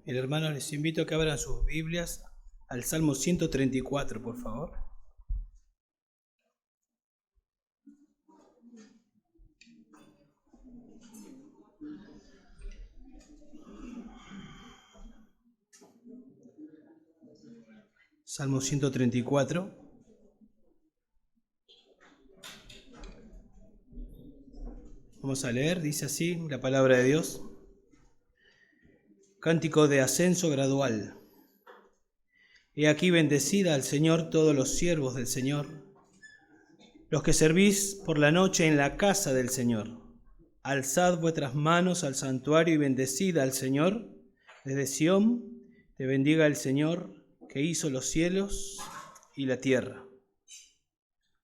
Bien, hermanos, les invito a que abran sus Biblias al Salmo 134, por favor. Salmo 134. Vamos a leer, dice así la palabra de Dios. Cántico de ascenso gradual. He aquí bendecida al Señor todos los siervos del Señor, los que servís por la noche en la casa del Señor. Alzad vuestras manos al santuario y bendecida al Señor. Desde Sión te bendiga el Señor, que hizo los cielos y la tierra.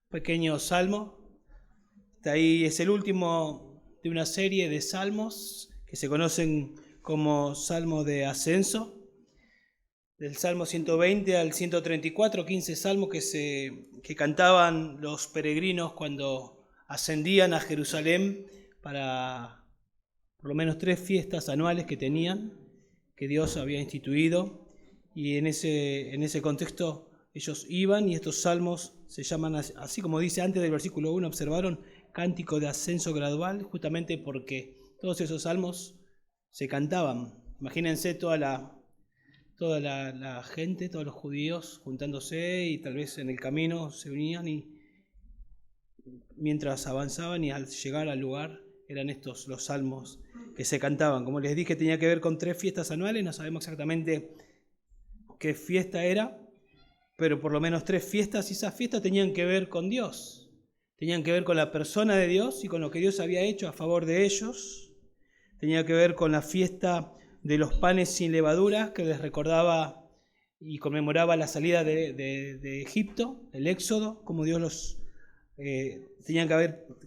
Pequeño salmo. Está ahí, es el último de una serie de salmos que se conocen como salmo de ascenso. Del Salmo 120 al 134, 15 salmos que cantaban los peregrinos cuando ascendían a Jerusalén para por lo menos 3 fiestas anuales que tenían, que Dios había instituido. Y en ese contexto ellos iban, y estos salmos se llaman, así como dice antes del versículo 1, observaron, cántico de ascenso gradual, justamente porque todos esos salmos se cantaban. Imagínense toda la gente, todos los judíos juntándose, y tal vez en el camino se unían, y mientras avanzaban y al llegar al lugar eran estos los salmos que se cantaban. Como les dije, tenía que ver con 3 fiestas anuales, no sabemos exactamente qué fiesta era, pero por lo menos 3 fiestas, y esas fiestas tenían que ver con Dios, tenían que ver con la persona de Dios y con lo que Dios había hecho a favor de ellos. Tenía que ver con la fiesta de los panes sin levadura, que les recordaba y conmemoraba la salida de Egipto, el éxodo, como Dios los tenían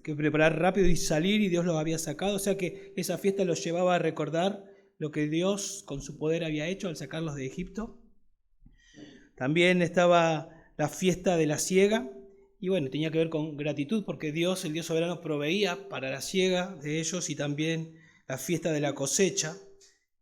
que preparar rápido y salir, y Dios los había sacado. O sea que esa fiesta los llevaba a recordar lo que Dios con su poder había hecho al sacarlos de Egipto. También estaba la fiesta de la siega, y bueno, tenía que ver con gratitud, porque Dios, el Dios soberano, proveía para la siega de ellos. Y también la fiesta de la cosecha,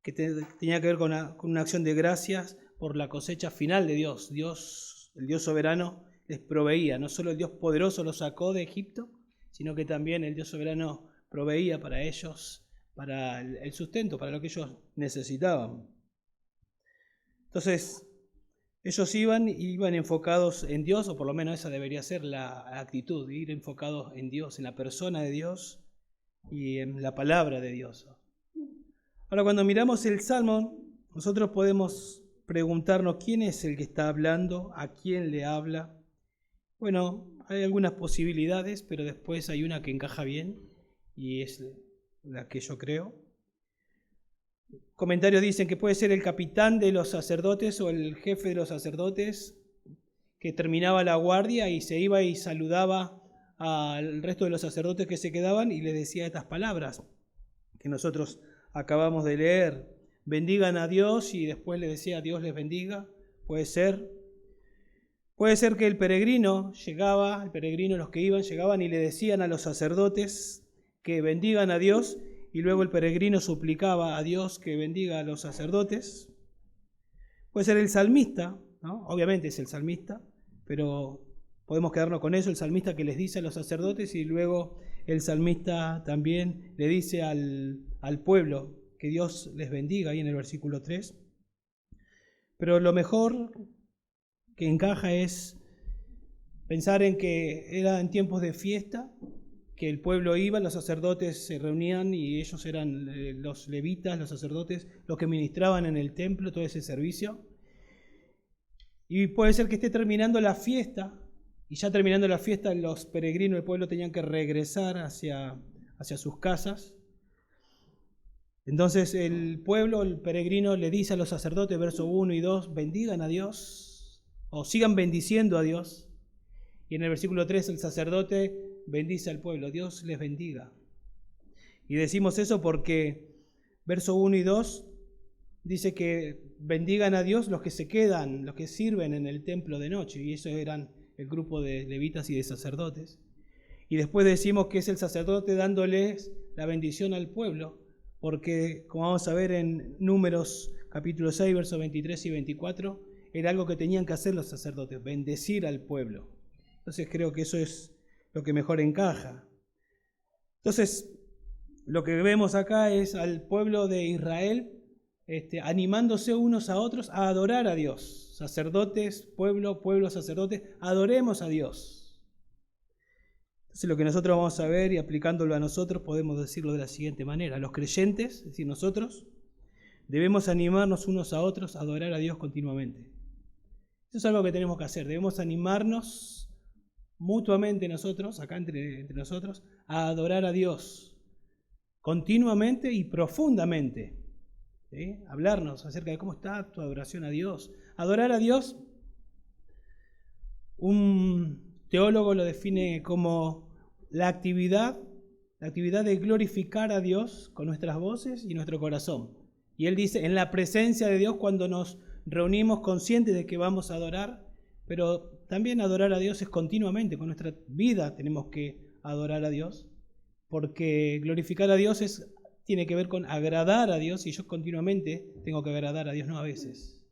que tenía que ver con una acción de gracias por la cosecha final de Dios. Dios, el Dios soberano, les proveía. No solo el Dios poderoso los sacó de Egipto, sino que también el Dios soberano proveía para ellos, para el sustento, para lo que ellos necesitaban. Entonces, ellos iban enfocados en Dios, o por lo menos esa debería ser la actitud, de ir enfocados en Dios, en la persona de Dios y en la palabra de Dios. Ahora, cuando miramos el Salmo, nosotros podemos preguntarnos quién es el que está hablando, a quién le habla. Bueno, hay algunas posibilidades, pero después hay una que encaja bien, y es la que yo creo. Comentarios dicen que puede ser el capitán de los sacerdotes o el jefe de los sacerdotes, que terminaba la guardia y se iba y saludaba al resto de los sacerdotes que se quedaban y les decía estas palabras que nosotros acabamos de leer: bendigan a Dios, y después le decía Dios les bendiga. Puede ser que el peregrino, los que iban llegaban y le decían a los sacerdotes que bendigan a Dios, y luego el peregrino suplicaba a Dios que bendiga a los sacerdotes. Puede ser el salmista, ¿no? Obviamente es el salmista, pero podemos quedarnos con eso, el salmista que les dice a los sacerdotes, y luego el salmista también le dice al pueblo que Dios les bendiga, ahí en el versículo 3. Pero lo mejor que encaja es pensar en que era en tiempos de fiesta, que el pueblo iba, los sacerdotes se reunían, y ellos eran los levitas, los sacerdotes, los que ministraban en el templo todo ese servicio. Y puede ser que esté terminando la fiesta, y ya terminando la fiesta los peregrinos del pueblo tenían que regresar hacia sus casas. Entonces el pueblo, el peregrino, le dice a los sacerdotes, versos 1 y 2, bendigan a Dios, o sigan bendiciendo a Dios. Y en el versículo 3 el sacerdote bendice al pueblo, Dios les bendiga. Y decimos eso porque verso 1 y 2 dice que bendigan a Dios los que se quedan, los que sirven en el templo de noche, y esos eran el grupo de levitas y de sacerdotes. Y después decimos que es el sacerdote dándoles la bendición al pueblo, porque como vamos a ver en Números capítulo 6, versos 23 y 24, era algo que tenían que hacer los sacerdotes, bendecir al pueblo. Entonces creo que eso es lo que mejor encaja. Entonces, lo que vemos acá es al pueblo de Israel animándose unos a otros a adorar a Dios. Sacerdotes, pueblo, sacerdotes, adoremos a Dios. Entonces lo que nosotros vamos a ver y aplicándolo a nosotros podemos decirlo de la siguiente manera. Los creyentes, es decir, nosotros, debemos animarnos unos a otros a adorar a Dios continuamente. Eso es algo que tenemos que hacer. Debemos animarnos mutuamente nosotros, acá entre nosotros, a adorar a Dios continuamente y profundamente. ¿Sí? Hablarnos acerca de cómo está tu adoración a Dios. Adorar a Dios, un teólogo lo define como la actividad de glorificar a Dios con nuestras voces y nuestro corazón. Y él dice, en la presencia de Dios, cuando nos reunimos conscientes de que vamos a adorar, pero también adorar a Dios es continuamente, con nuestra vida tenemos que adorar a Dios, porque glorificar a Dios tiene que ver con agradar a Dios, y yo continuamente tengo que agradar a Dios, no a veces.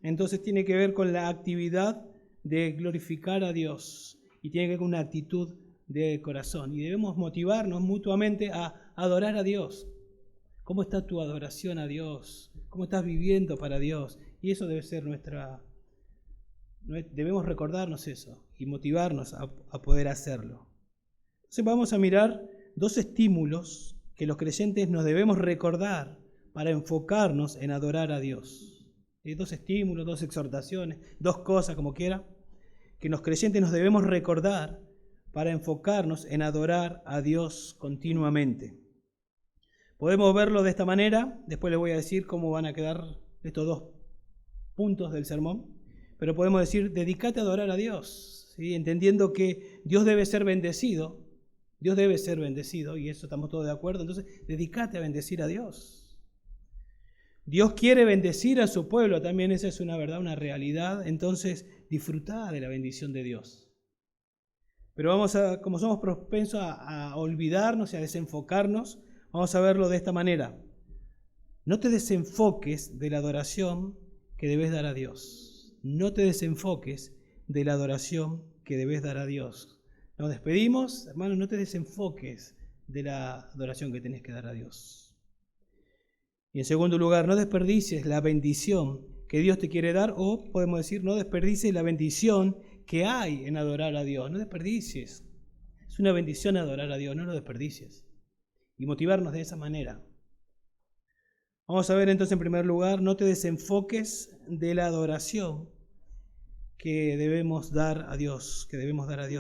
Entonces tiene que ver con la actividad de glorificar a Dios, y tiene que ver con una actitud de corazón, y debemos motivarnos mutuamente a adorar a Dios. ¿Cómo está tu adoración a Dios? ¿Cómo estás viviendo para Dios? Y eso debe ser debemos recordarnos eso y motivarnos a poder hacerlo. Entonces vamos a mirar dos estímulos que los creyentes nos debemos recordar para enfocarnos en adorar a Dios. Dos estímulos, dos exhortaciones, dos cosas como quiera, que los creyentes nos debemos recordar para enfocarnos en adorar a Dios continuamente. Podemos verlo de esta manera, después les voy a decir cómo van a quedar estos dos puntos del sermón, pero podemos decir, dedícate a adorar a Dios, ¿sí? Entendiendo que Dios debe ser bendecido, y eso estamos todos de acuerdo, entonces dedícate a bendecir a Dios. Dios quiere bendecir a su pueblo, también esa es una verdad, una realidad, entonces disfrutá de la bendición de Dios. Pero como somos propensos a olvidarnos y a desenfocarnos, vamos a verlo de esta manera. No te desenfoques de la adoración que debes dar a Dios. No te desenfoques de la adoración que debes dar a Dios. Nos despedimos, hermanos, no te desenfoques de la adoración que tenés que dar a Dios. Y en segundo lugar, no desperdicies la bendición que Dios te quiere dar, o podemos decir, no desperdicies la bendición que hay en adorar a Dios. No desperdicies. Es una bendición adorar a Dios, no lo desperdicies. Y motivarnos de esa manera. Vamos a ver entonces en primer lugar, no te desenfoques de la adoración que debemos dar a Dios,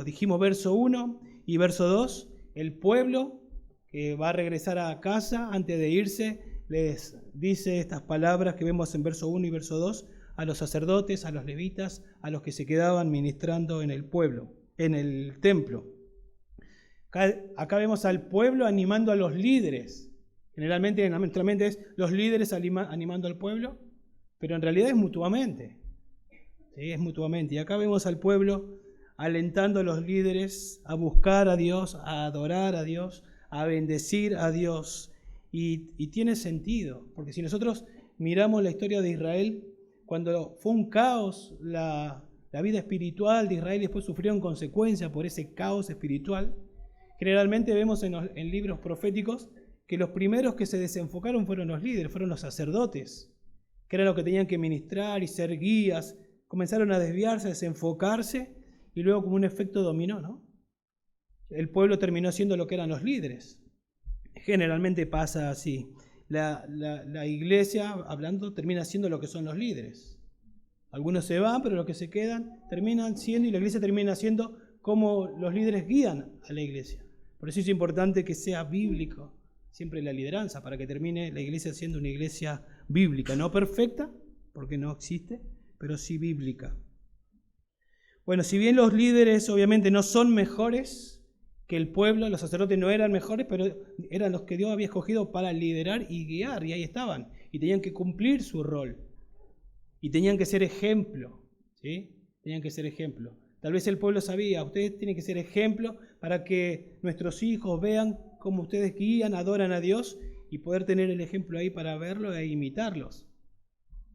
Dijimos verso 1 y verso 2, el pueblo que va a regresar a casa antes de irse, les dice estas palabras que vemos en verso 1 y verso 2, a los sacerdotes, a los levitas, a los que se quedaban ministrando en el pueblo, en el templo. Acá vemos al pueblo animando a los líderes. Generalmente en nuestra mente es los líderes animando al pueblo, pero en realidad es mutuamente. Sí, es mutuamente. Y acá vemos al pueblo alentando a los líderes a buscar a Dios, a adorar a Dios, a bendecir a Dios. Y tiene sentido, porque si nosotros miramos la historia de Israel, cuando fue un caos la vida espiritual de Israel y después sufrieron consecuencias por ese caos espiritual, generalmente vemos en libros proféticos que los primeros que se desenfocaron fueron los líderes, fueron los sacerdotes, que eran los que tenían que ministrar y ser guías. Comenzaron a desviarse, a desenfocarse, y luego como un efecto dominó, ¿no? El pueblo terminó siendo lo que eran los líderes. Generalmente pasa así. La iglesia, hablando, termina siendo lo que son los líderes. Algunos se van, pero los que se quedan terminan siendo, y la iglesia termina siendo como los líderes guían a la iglesia. Por eso es importante que sea bíblico siempre la lideranza, para que termine la iglesia siendo una iglesia bíblica, no perfecta, porque no existe, pero sí bíblica. Bueno, si bien los líderes obviamente no son mejores que el pueblo, los sacerdotes no eran mejores, pero eran los que Dios había escogido para liderar y guiar, y ahí estaban, y tenían que cumplir su rol, y tenían que ser ejemplo, ¿sí? Tenían que ser ejemplo. Tal vez el pueblo sabía, ustedes tienen que ser ejemplo para que nuestros hijos vean cómo ustedes guían, adoran a Dios, y poder tener el ejemplo ahí para verlo e imitarlos.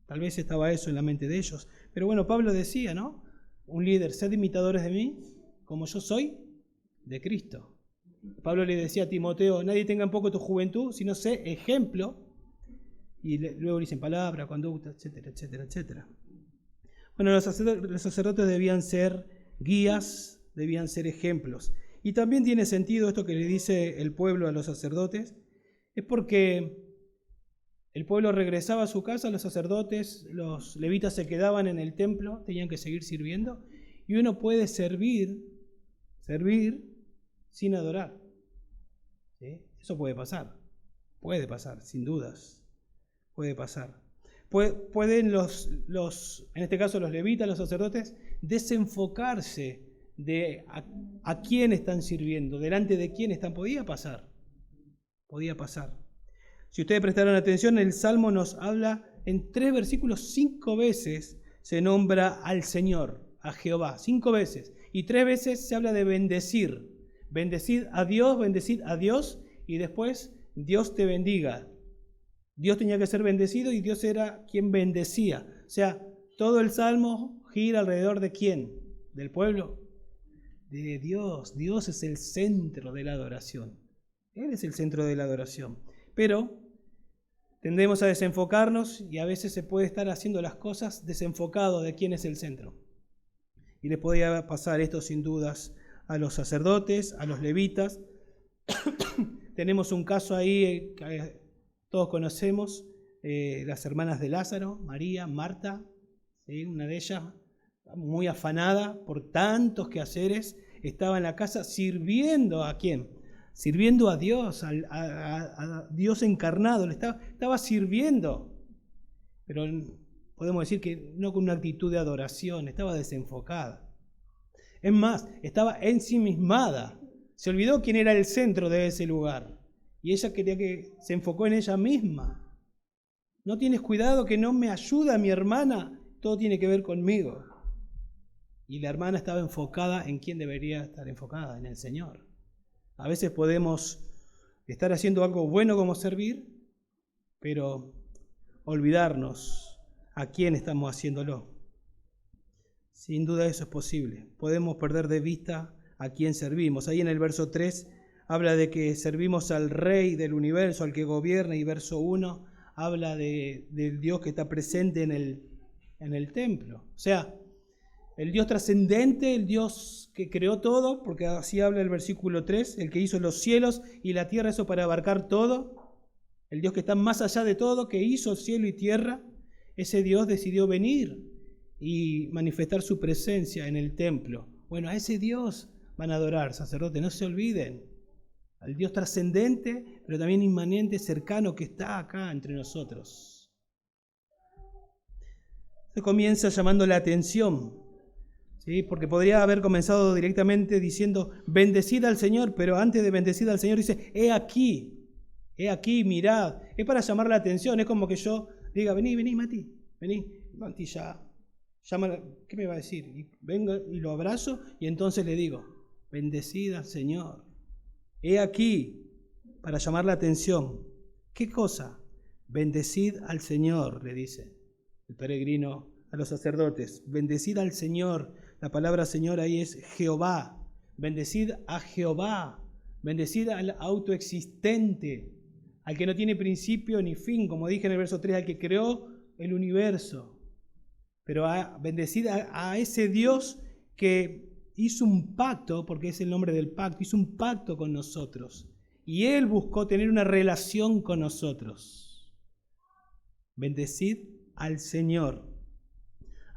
Tal vez estaba eso en la mente de ellos. Pero bueno, Pablo decía, ¿no? Un líder, sed imitadores de mí, como yo soy de Cristo. Pablo le decía a Timoteo, nadie tenga en poco tu juventud, sino sé ejemplo. Y luego dicen palabra, conducta, etcétera, etcétera, etcétera. Bueno, los sacerdotes debían ser guías, debían ser ejemplos. Y también tiene sentido esto que le dice el pueblo a los sacerdotes, es porque el pueblo regresaba a su casa, los sacerdotes, los levitas se quedaban en el templo, tenían que seguir sirviendo, y uno puede servir sin adorar. ¿Sí? Eso puede pasar, sin dudas, puede pasar. Pueden en este caso los levitas, los sacerdotes, desenfocarse de a quién están sirviendo, delante de quién están. Podía pasar. Si ustedes prestaron atención, el Salmo nos habla, en 3 versículos, 5 veces se nombra al Señor, a Jehová, 5 veces. Y 3 veces se habla de bendecir. Bendecid a Dios, y después Dios te bendiga. Dios tenía que ser bendecido y Dios era quien bendecía. O sea, todo el Salmo gira alrededor de ¿quién? ¿Del pueblo? De Dios. Dios es el centro de la adoración. Él es el centro de la adoración. Pero tendemos a desenfocarnos y a veces se puede estar haciendo las cosas desenfocado de quién es el centro. Y les podía pasar esto sin dudas a los sacerdotes, a los levitas. Tenemos un caso ahí que todos conocemos, las hermanas de Lázaro, María, Marta, ¿sí? Una de ellas, muy afanada por tantos quehaceres, estaba en la casa sirviendo ¿a quién? Sirviendo a Dios, a Dios encarnado, le estaba sirviendo. Pero podemos decir que no con una actitud de adoración, estaba desenfocada. Es más, estaba ensimismada. Se olvidó quién era el centro de ese lugar. Y ella quería que se enfocó en ella misma. ¿No tienes cuidado que no me ayuda mi hermana? Todo tiene que ver conmigo. Y la hermana estaba enfocada en quién debería estar enfocada, en el Señor. A veces podemos estar haciendo algo bueno como servir, pero olvidarnos a quién estamos haciéndolo. Sin duda eso es posible. Podemos perder de vista a quién servimos. Ahí en el verso 3 habla de que servimos al Rey del universo, al que gobierna, y verso 1 habla del Dios que está presente en el templo. O sea, el Dios trascendente, el Dios que creó todo, porque así habla el versículo 3, el que hizo los cielos y la tierra, eso para abarcar todo. El Dios que está más allá de todo, que hizo cielo y tierra, ese Dios decidió venir y manifestar su presencia en el templo. Bueno, a ese Dios van a adorar, sacerdotes, no se olviden. Al Dios trascendente, pero también inmanente, cercano, que está acá entre nosotros. Se comienza llamando la atención, ¿sí? Porque podría haber comenzado directamente diciendo, bendecid al Señor, pero antes de bendecid al Señor dice, he aquí, mirad. Es para llamar la atención, es como que yo diga, vení, Mati, Mati ya, llama, ¿qué me va a decir? Y vengo y lo abrazo y entonces le digo, bendecid al Señor. He aquí, para llamar la atención. ¿Qué cosa? Bendecid al Señor, le dice el peregrino a los sacerdotes. Bendecid al Señor. La palabra Señor ahí es Jehová. Bendecid a Jehová. Bendecid al autoexistente, al que no tiene principio ni fin, como dije en el verso 3, al que creó el universo. Pero bendecid a ese Dios que hizo un pacto, porque es el nombre del pacto, hizo un pacto con nosotros. Y Él buscó tener una relación con nosotros. Bendecid al Señor,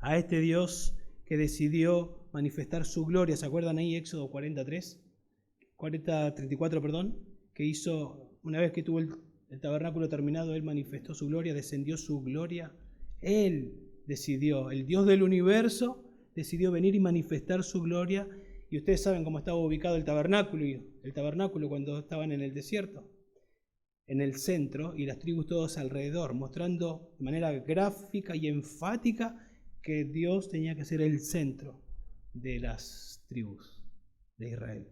a este Dios que decidió manifestar su gloria. ¿Se acuerdan ahí Éxodo 34, que hizo, una vez que tuvo el tabernáculo terminado, Él manifestó su gloria, descendió su gloria. Él decidió, el Dios del universo, decidió venir y manifestar su gloria. Y ustedes saben cómo estaba ubicado el tabernáculo cuando estaban en el desierto. En el centro y las tribus todos alrededor, mostrando de manera gráfica y enfática que Dios tenía que ser el centro de las tribus de Israel.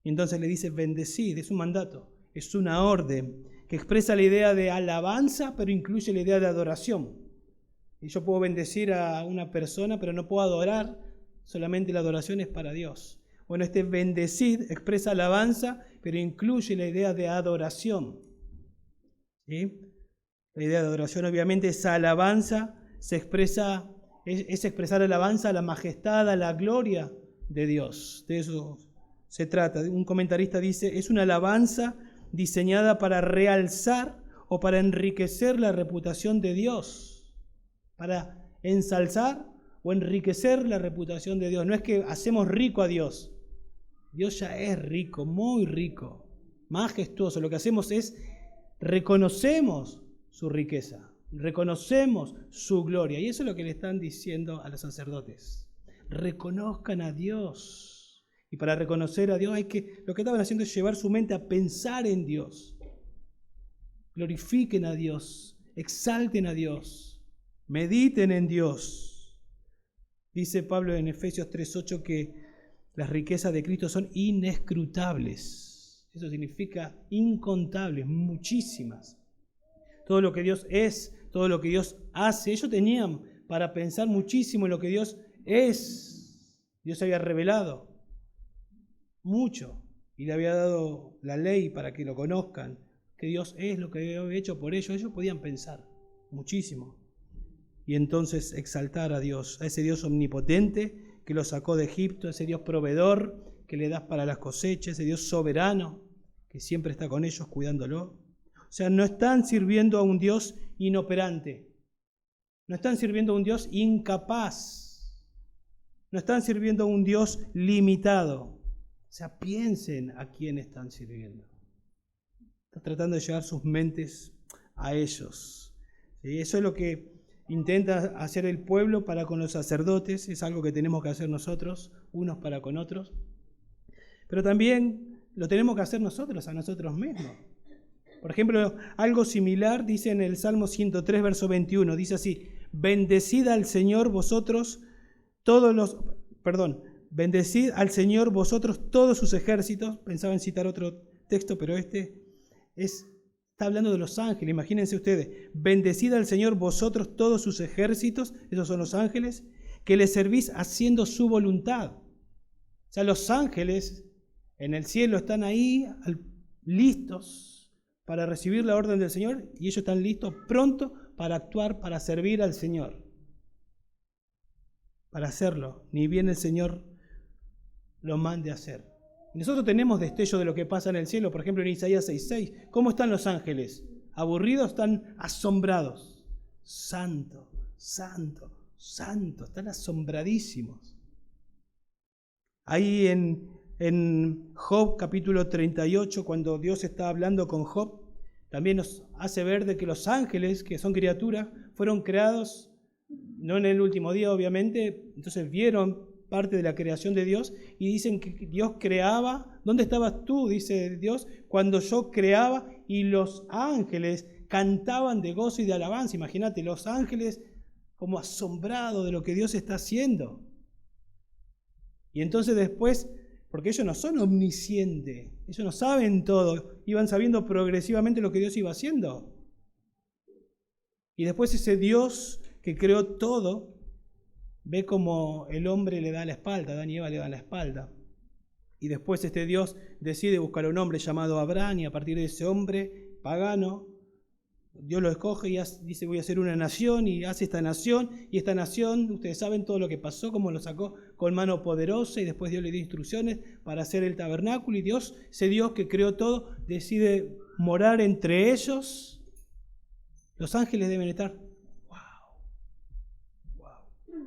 Y entonces le dice, bendecid, es un mandato, es una orden que expresa la idea de alabanza, pero incluye la idea de adoración. Y yo puedo bendecir a una persona, pero no puedo adorar, solamente la adoración es para Dios. Bueno, este bendecir expresa alabanza, pero incluye la idea de adoración. ¿Sí? La idea de adoración, obviamente, esa alabanza se expresa, es expresar alabanza a la majestad, a la gloria de Dios. De eso se trata. Un comentarista dice, es una alabanza diseñada para realzar o para enriquecer la reputación de Dios, para ensalzar o enriquecer la reputación de Dios. No es que hacemos rico a Dios. Dios ya es rico, muy rico, majestuoso. Lo que hacemos es reconocemos su riqueza, reconocemos su gloria. Y eso es lo que le están diciendo a los sacerdotes. Reconozcan a Dios. Y para reconocer a Dios lo que estaban haciendo es llevar su mente a pensar en Dios. Glorifiquen a Dios, exalten a Dios, mediten en Dios. Dice Pablo en Efesios 3:8 que las riquezas de Cristo son inescrutables. Eso significa incontables, muchísimas. Todo lo que Dios es, todo lo que Dios hace, ellos tenían para pensar muchísimo en lo que Dios es. Dios había revelado mucho y le había dado la ley para que lo conozcan, que Dios es lo que había hecho por ellos. Ellos podían pensar muchísimo y entonces exaltar a Dios, a ese Dios omnipotente que lo sacó de Egipto, ese Dios proveedor que le das para las cosechas, ese Dios soberano que siempre está con ellos cuidándolo. O sea, no están sirviendo a un Dios inoperante, no están sirviendo a un Dios incapaz, no están sirviendo a un Dios limitado. O sea, piensen a quién están sirviendo. Están tratando de llevar sus mentes a ellos. ¿Sí? Eso es lo que intenta hacer el pueblo para con los sacerdotes, es algo que tenemos que hacer nosotros, unos para con otros. Pero también lo tenemos que hacer nosotros, a nosotros mismos. Por ejemplo, algo similar dice en el Salmo 103, verso 21, dice así, bendecid al Señor vosotros bendecid al Señor vosotros todos sus ejércitos. Pensaba en citar otro texto, pero está hablando de los ángeles. Imagínense ustedes, bendecid al Señor vosotros todos sus ejércitos, esos son los ángeles, que le servís haciendo su voluntad. O sea, los ángeles en el cielo están ahí listos para recibir la orden del Señor y ellos están listos pronto para actuar, para servir al Señor. Para hacerlo, ni bien el Señor lo mande a hacer. Y nosotros tenemos destello de lo que pasa en el cielo, por ejemplo en Isaías 6:6. ¿Cómo están los ángeles? ¿Aburridos? Están asombrados. Santo, santo, santo. Están asombradísimos. Ahí en Job capítulo 38, cuando Dios está hablando con Job, también nos hace ver de que los ángeles, que son criaturas, fueron creados, no en el último día obviamente, entonces vieron parte de la creación de Dios y dicen que Dios creaba. ¿Dónde estabas tú? Dice Dios, cuando yo creaba y los ángeles cantaban de gozo y de alabanza. Imagínate, los ángeles como asombrados de lo que Dios está haciendo. Y entonces después, porque ellos no son omniscientes, ellos no saben todo, iban sabiendo progresivamente lo que Dios iba haciendo. Y después ese Dios que creó todo, ve como el hombre le da la espalda, Adán y Eva le dan la espalda. Y después este Dios decide buscar a un hombre llamado Abraham y a partir de ese hombre pagano, Dios lo escoge y dice voy a hacer una nación y hace esta nación. Y esta nación, ustedes saben todo lo que pasó, cómo lo sacó con mano poderosa y después Dios le dio instrucciones para hacer el tabernáculo y Dios, ese Dios que creó todo, decide morar entre ellos. Los ángeles deben estar, wow.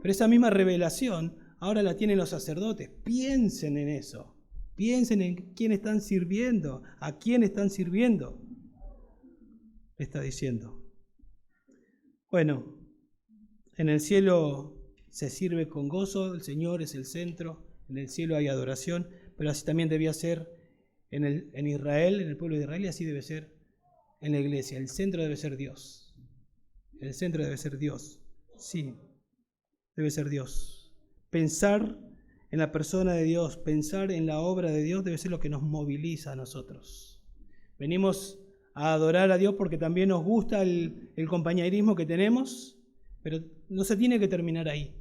Pero esa misma revelación ahora la tienen los sacerdotes. Piensen en eso. Piensen en quién están sirviendo, a quién están sirviendo. Está diciendo. Bueno, en el cielo se sirve con gozo, el Señor es el centro, en el cielo hay adoración, pero así también debía ser en Israel, en el pueblo de Israel, y así debe ser en la iglesia. El centro debe ser Dios. El centro debe ser Dios. Sí, debe ser Dios. Pensar en la persona de Dios, pensar en la obra de Dios debe ser lo que nos moviliza a nosotros. Venimos a adorar a Dios porque también nos gusta el compañerismo que tenemos, Pero no se tiene que terminar ahí.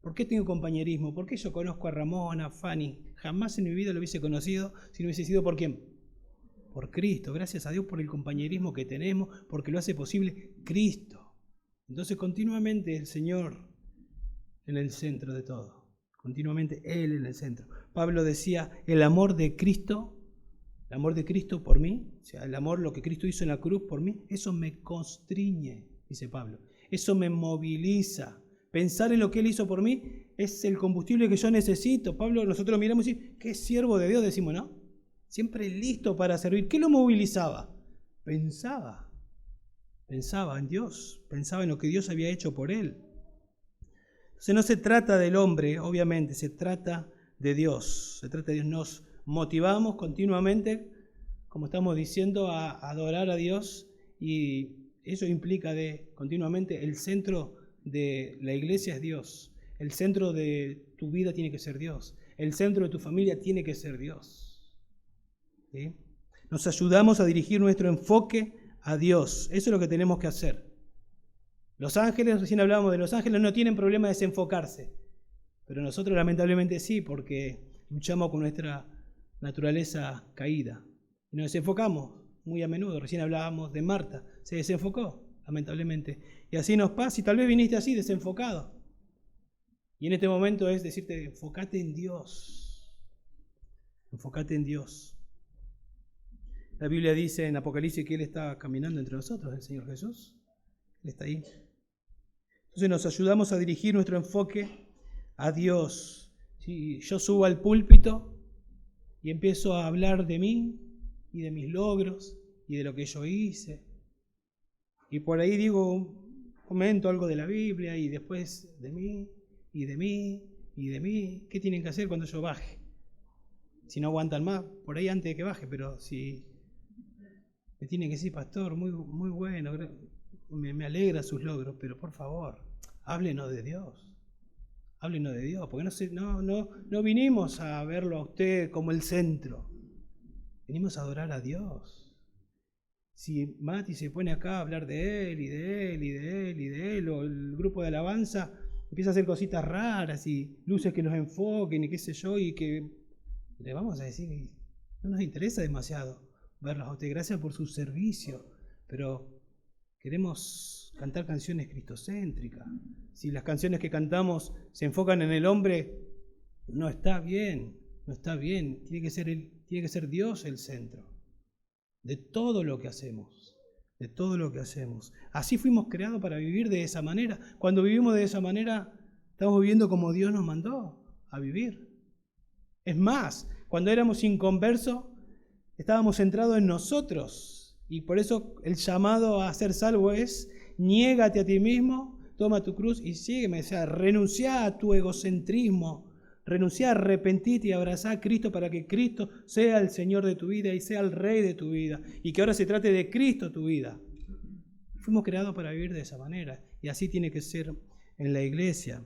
¿Por qué tengo compañerismo? ¿Por qué yo conozco a Ramón, a Fanny? Jamás en mi vida lo hubiese conocido si no hubiese sido ¿por quién? Por Cristo. Gracias a Dios por el compañerismo que tenemos, porque lo hace posible Cristo. Entonces continuamente el Señor en el centro de todo. Continuamente Él en el centro. Pablo decía, el amor de Cristo por mí, o sea, el amor, lo que Cristo hizo en la cruz por mí, eso me constriñe, dice Pablo. Eso me moviliza. Pensar en lo que Él hizo por mí es el combustible que yo necesito. Pablo, nosotros lo miramos y decimos, qué siervo de Dios, decimos, ¿no? Siempre listo para servir. ¿Qué lo movilizaba? Pensaba en Dios, pensaba en lo que Dios había hecho por él. Entonces no se trata del hombre, obviamente, se trata de Dios. Se trata de Dios. Nos motivamos continuamente, como estamos diciendo, a adorar a Dios, y eso implica continuamente el centro de la iglesia es Dios. El centro de tu vida tiene que ser Dios. El centro de tu familia tiene que ser Dios. ¿Sí? Nos ayudamos a dirigir nuestro enfoque a Dios. Eso es lo que tenemos que hacer. Los ángeles, recién hablábamos de los ángeles, no tienen problema de desenfocarse. Pero nosotros lamentablemente sí, porque luchamos con nuestra naturaleza caída. Y nos desenfocamos muy a menudo. Recién hablábamos de Marta. Se desenfocó, lamentablemente. Y así nos pasa. Y tal vez viniste así, desenfocado. Y en este momento es decirte, enfócate en Dios. Enfócate en Dios. La Biblia dice en Apocalipsis que Él está caminando entre nosotros, el Señor Jesús. Él está ahí. Entonces nos ayudamos a dirigir nuestro enfoque a Dios. Si yo subo al púlpito y empiezo a hablar de mí y de mis logros y de lo que yo hice, y por ahí comento algo de la Biblia y después de mí y de mí y de mí, ¿qué tienen que hacer cuando yo baje? Si no aguantan más, por ahí antes de que baje, pero si me tienen que decir, pastor, muy, muy bueno, me alegra sus logros, pero por favor, háblenos de Dios. Háblenos de Dios, porque no vinimos a verlo a usted como el centro. Venimos a adorar a Dios. Si Mati se pone acá a hablar de él, y de él, y de él, y de él, o el grupo de alabanza empieza a hacer cositas raras, y luces que nos enfoquen, y qué sé yo, y que le vamos a decir, no nos interesa demasiado verlos a usted. Gracias por su servicio, pero queremos cantar canciones cristocéntricas. Si las canciones que cantamos se enfocan en el hombre, no está bien. Tiene que ser Dios el centro de todo lo que hacemos. Así fuimos creados para vivir de esa manera. Cuando vivimos de esa manera, estamos viviendo como Dios nos mandó a vivir. Es más, cuando éramos inconversos, estábamos centrados en nosotros. Y por eso el llamado a ser salvo es: niégate a ti mismo, toma tu cruz y sígueme. O sea, renuncia a tu egocentrismo, renuncia, arrepentirte y abrazar a Cristo para que Cristo sea el Señor de tu vida y sea el Rey de tu vida. Y que ahora se trate de Cristo tu vida. Fuimos creados para vivir de esa manera. Y así tiene que ser en la iglesia.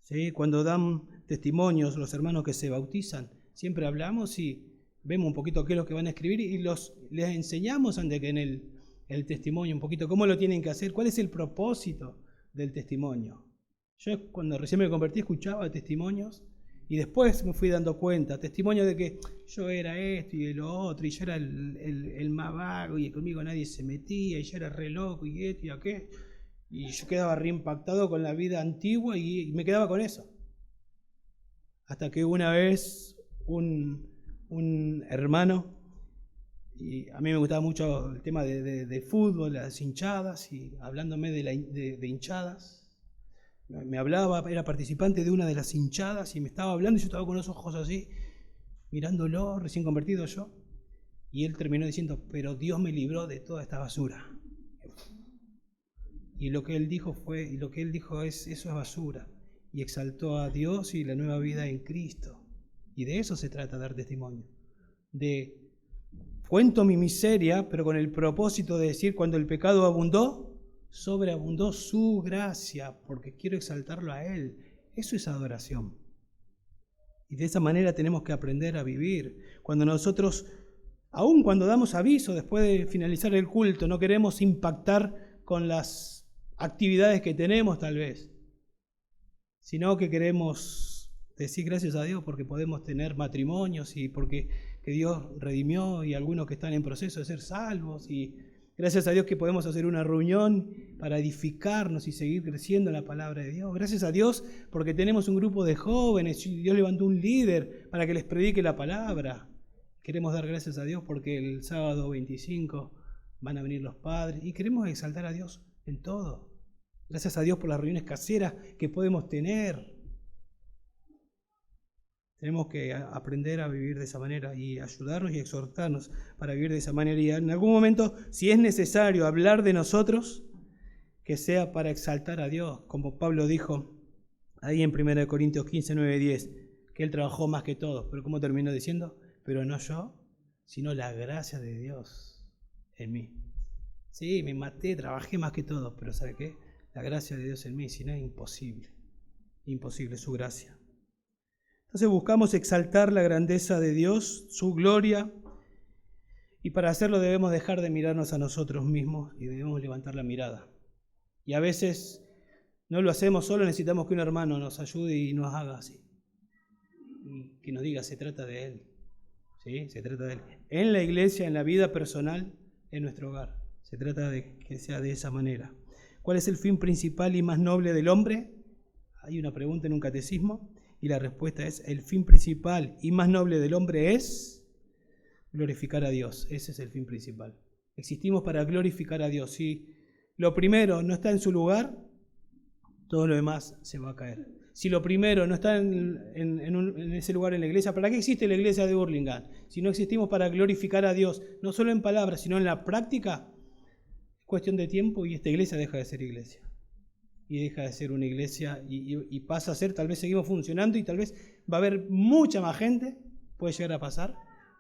¿Sí? Cuando dan testimonios los hermanos que se bautizan, siempre hablamos y vemos un poquito qué es lo que van a escribir y les enseñamos antes que en el testimonio un poquito cómo lo tienen que hacer, cuál es el propósito del testimonio. Yo cuando recién me convertí escuchaba testimonios y después me fui dando cuenta, testimonios de que yo era esto y lo otro y yo era el más vago y conmigo nadie se metía y yo era re loco y esto y aquello. Y yo quedaba reimpactado con la vida antigua y me quedaba con eso. Hasta que una vez un hermano, y a mí me gustaba mucho el tema de fútbol, las hinchadas, y hablándome de hinchadas, me hablaba, era participante de una de las hinchadas y me estaba hablando y yo estaba con los ojos así, mirándolo, recién convertido yo, y él terminó diciendo, pero Dios me libró de toda esta basura. Y lo que él dijo es, eso es basura, y exaltó a Dios y la nueva vida en Cristo. Y de eso se trata, dar testimonio. Cuento mi miseria, pero con el propósito de decir, cuando el pecado abundó, sobreabundó su gracia, porque quiero exaltarlo a Él. Eso es adoración. Y de esa manera tenemos que aprender a vivir. Cuando nosotros, aun cuando damos aviso después de finalizar el culto, no queremos impactar con las actividades que tenemos tal vez, sino que queremos decir gracias a Dios porque podemos tener matrimonios y porque que Dios redimió y algunos que están en proceso de ser salvos y gracias a Dios que podemos hacer una reunión para edificarnos y seguir creciendo en la palabra de Dios. Gracias a Dios porque tenemos un grupo de jóvenes y Dios levantó un líder para que les predique la palabra. Queremos dar gracias a Dios porque el sábado 25 van a venir los padres y queremos exaltar a Dios en todo. Gracias a Dios por las reuniones caseras que podemos tener. Tenemos que aprender a vivir de esa manera y ayudarnos y exhortarnos para vivir de esa manera. Y en algún momento, si es necesario hablar de nosotros, que sea para exaltar a Dios, como Pablo dijo ahí en 1 Corintios 15, 9, 10, que él trabajó más que todos. Pero ¿cómo terminó diciendo? Pero no yo, sino la gracia de Dios en mí. Sí, me maté, trabajé más que todos, pero ¿sabe qué? La gracia de Dios en mí, si no es imposible. Imposible su gracia. Entonces buscamos exaltar la grandeza de Dios, su gloria, y para hacerlo debemos dejar de mirarnos a nosotros mismos y debemos levantar la mirada. Y a veces no lo hacemos solo, necesitamos que un hermano nos ayude y nos haga así. Y que nos diga, se trata de Él. ¿Sí? Se trata de Él. En la iglesia, en la vida personal, en nuestro hogar. Se trata de que sea de esa manera. ¿Cuál es el fin principal y más noble del hombre? Hay una pregunta en un catecismo. Y la respuesta es, el fin principal y más noble del hombre es glorificar a Dios. Ese es el fin principal. Existimos para glorificar a Dios. Si lo primero no está en su lugar, todo lo demás se va a caer. Si lo primero no está en ese lugar en la iglesia, ¿para qué existe la iglesia de Burlingame? Si no existimos para glorificar a Dios, no solo en palabras, sino en la práctica, es cuestión de tiempo y esta iglesia deja de ser iglesia. Y deja de ser una iglesia y pasa a ser, tal vez seguimos funcionando y tal vez va a haber mucha más gente, puede llegar a pasar,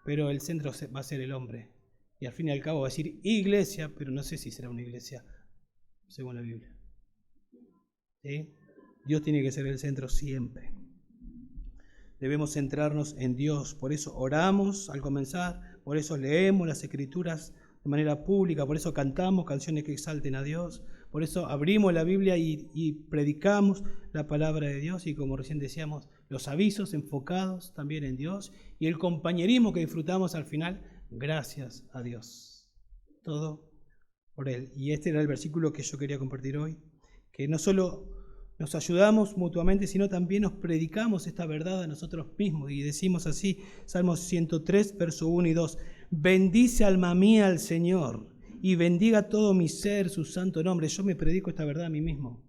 pero el centro va a ser el hombre. Y al fin y al cabo va a decir iglesia, pero no sé si será una iglesia según la Biblia. ¿Sí? Dios tiene que ser el centro siempre. Debemos centrarnos en Dios, por eso oramos al comenzar, por eso leemos las Escrituras de manera pública, por eso cantamos canciones que exalten a Dios, por eso abrimos la Biblia y predicamos la palabra de Dios y como recién decíamos, los avisos enfocados también en Dios y el compañerismo que disfrutamos al final, gracias a Dios. Todo por Él. Y este era el versículo que yo quería compartir hoy, que no solo nos ayudamos mutuamente, sino también nos predicamos esta verdad a nosotros mismos. Y decimos así, Salmos 103, verso 1 y 2, bendice alma mía al Señor y bendiga todo mi ser su santo nombre. Yo me predico esta verdad a mí mismo.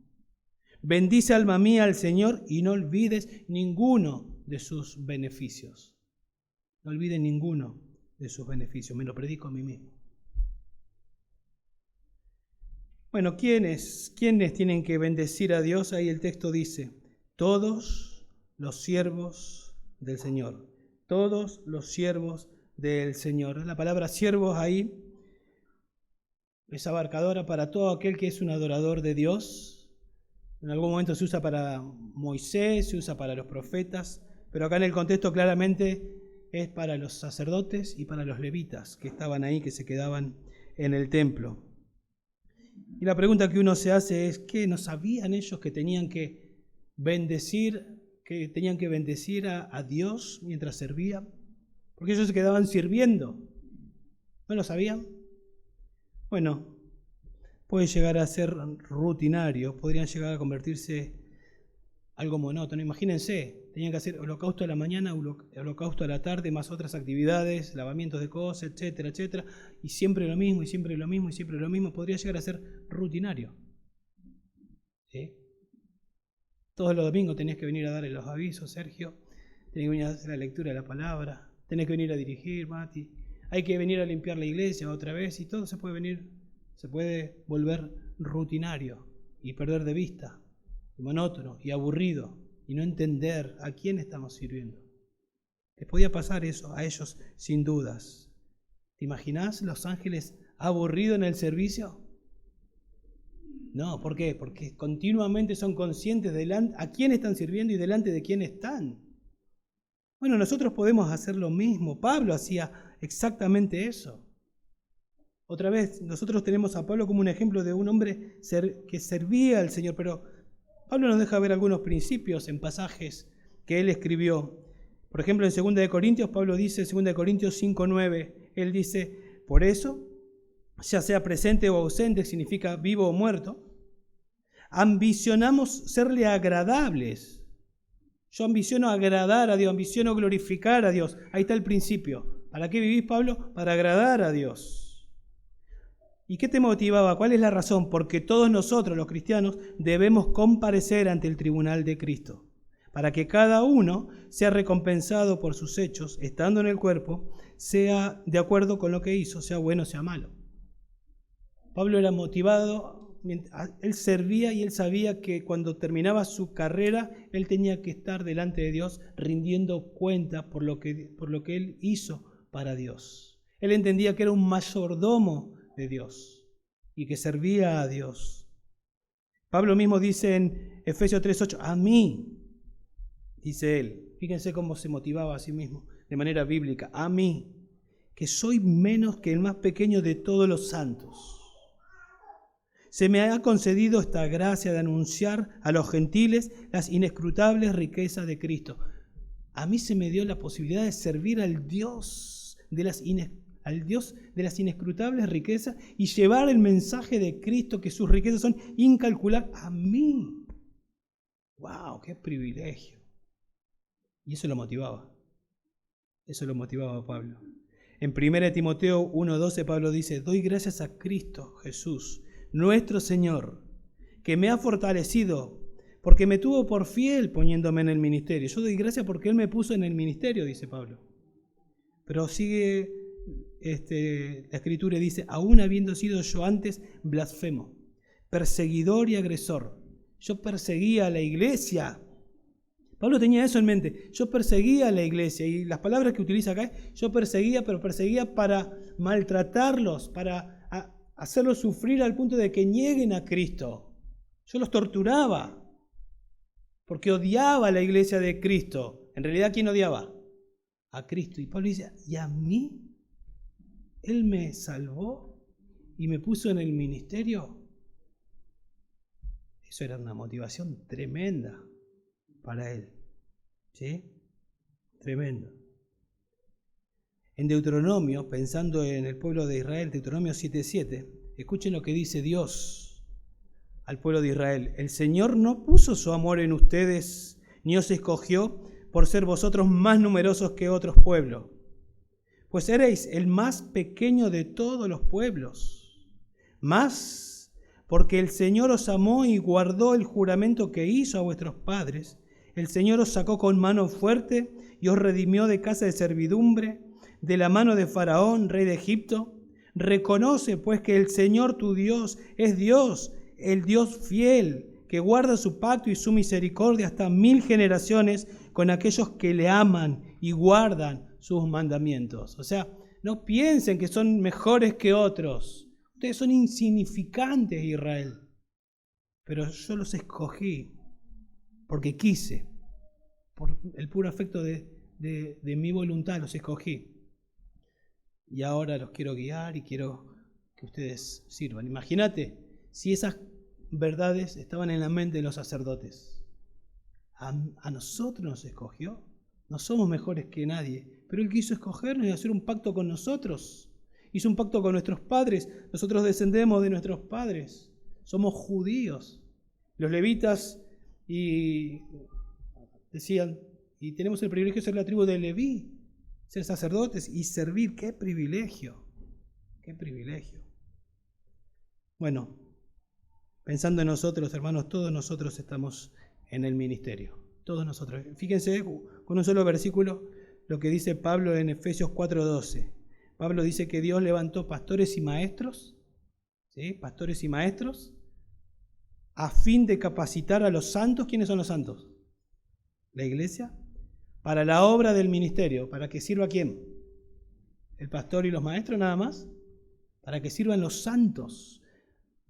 Bendice alma mía al Señor y no olvides ninguno de sus beneficios. No olvides ninguno de sus beneficios. Me lo predico a mí mismo. Bueno, ¿quiénes tienen que bendecir a Dios? Ahí el texto dice, todos los siervos del Señor. Todos los siervos del Señor. La palabra siervos ahí es abarcadora para todo aquel que es un adorador de Dios. En algún momento se usa para Moisés, se usa para los profetas, pero acá en el contexto claramente es para los sacerdotes y para los levitas que estaban ahí, que se quedaban en el templo. Y la pregunta que uno se hace es, ¿qué no sabían ellos que tenían que bendecir a Dios mientras servían? Porque ellos se quedaban sirviendo. ¿No lo sabían? Bueno, puede llegar a ser rutinario, podrían llegar a convertirse algo monótono. Imagínense, tenían que hacer holocausto a la mañana, holocausto a la tarde, más otras actividades, lavamientos de cosas, etcétera, etcétera, y siempre lo mismo, y siempre lo mismo, y siempre lo mismo, podría llegar a ser rutinario. ¿Sí? Todos los domingos tenías que venir a darle los avisos, Sergio, tenés que venir a hacer la lectura de la palabra, tenés que venir a dirigir, Mati, hay que venir a limpiar la iglesia otra vez, y todo se puede volver rutinario y perder de vista, y monótono y aburrido, y no entender a quién estamos sirviendo. Les podía pasar eso a ellos sin dudas. ¿Te imaginás los ángeles aburridos en el servicio? No, ¿por qué? Porque continuamente son conscientes a quién están sirviendo y delante de quién están. Bueno, nosotros podemos hacer lo mismo. Pablo hacía exactamente eso. Otra vez, nosotros tenemos a Pablo como un ejemplo de un hombre que servía al Señor, pero Pablo nos deja ver algunos principios en pasajes que él escribió. Por ejemplo, en 2 de Corintios, Pablo dice, en 2 de Corintios 5:9, él dice, por eso, ya sea presente o ausente, que significa vivo o muerto, ambicionamos serle agradables. Yo ambiciono agradar a Dios, ambiciono glorificar a Dios. Ahí está el principio. ¿Para qué vivís, Pablo? Para agradar a Dios. ¿Y qué te motivaba? ¿Cuál es la razón? Porque todos nosotros, los cristianos, debemos comparecer ante el tribunal de Cristo, para que cada uno sea recompensado por sus hechos, estando en el cuerpo, sea de acuerdo con lo que hizo, sea bueno o sea malo. Pablo era motivado, él servía y él sabía que cuando terminaba su carrera, él tenía que estar delante de Dios rindiendo cuenta por lo que él hizo para Dios. Él entendía que era un mayordomo de Dios y que servía a Dios. Pablo mismo dice en Efesios 3:8, a mí, dice él, fíjense cómo se motivaba a sí mismo de manera bíblica, a mí, que soy menos que el más pequeño de todos los santos. Se me ha concedido esta gracia de anunciar a los gentiles las inescrutables riquezas de Cristo. A mí se me dio la posibilidad de servir al Dios de las inescrutables riquezas y llevar el mensaje de Cristo, que sus riquezas son incalculables, a mí. ¡Wow! ¡Qué privilegio! Y eso lo motivaba. Eso lo motivaba a Pablo. En 1 Timoteo 1:12 Pablo dice, doy gracias a Cristo Jesús, nuestro Señor, que me ha fortalecido, porque me tuvo por fiel poniéndome en el ministerio. Yo doy gracias porque Él me puso en el ministerio, dice Pablo. Pero sigue la Escritura y dice, aún habiendo sido yo antes blasfemo, perseguidor y agresor. Yo perseguía a la iglesia. Pablo tenía eso en mente. Yo perseguía a la iglesia. Y las palabras que utiliza acá es, yo perseguía, pero perseguía para maltratarlos, para hacerlos sufrir al punto de que nieguen a Cristo. Yo los torturaba porque odiaba a la iglesia de Cristo. En realidad, ¿quién odiaba? A Cristo. Y Pablo dice, ¿y a mí? Él me salvó y me puso en el ministerio. Eso era una motivación tremenda para él. ¿Sí? Tremendo. En Deuteronomio, pensando en el pueblo de Israel, Deuteronomio 7:7, escuchen lo que dice Dios al pueblo de Israel. El Señor no puso su amor en ustedes, ni os escogió por ser vosotros más numerosos que otros pueblos, pues erais el más pequeño de todos los pueblos. Más, porque el Señor os amó y guardó el juramento que hizo a vuestros padres, el Señor os sacó con mano fuerte y os redimió de casa de servidumbre, de la mano de Faraón, rey de Egipto. Reconoce pues que el Señor tu Dios es Dios, el Dios fiel, que guarda su pacto y su misericordia hasta 1000 generaciones con aquellos que le aman y guardan sus mandamientos. O sea, no piensen que son mejores que otros. Ustedes son insignificantes, Israel. Pero yo los escogí porque quise, por el puro afecto de mi voluntad los escogí. Y ahora los quiero guiar y quiero que ustedes sirvan. Imagínate si esas verdades estaban en la mente de los sacerdotes. A nosotros nos escogió. No somos mejores que nadie, pero Él quiso escogernos y hacer un pacto con nosotros. Hizo un pacto con nuestros padres. Nosotros descendemos de nuestros padres. Somos judíos. Los levitas decían, y tenemos el privilegio de ser la tribu de Leví, ser sacerdotes y servir. ¡Qué privilegio! ¡Qué privilegio! Bueno, pensando en nosotros, hermanos, todos nosotros estamos en el ministerio. Todos nosotros. Fíjense con un solo versículo lo que dice Pablo en Efesios 4:12. Pablo dice que Dios levantó pastores y maestros, ¿sí? Pastores y maestros, a fin de capacitar a los santos. ¿Quiénes son los santos? La iglesia. Para la obra del ministerio. ¿Para que sirva quién? ¿El pastor y los maestros nada más? Para que sirvan los santos.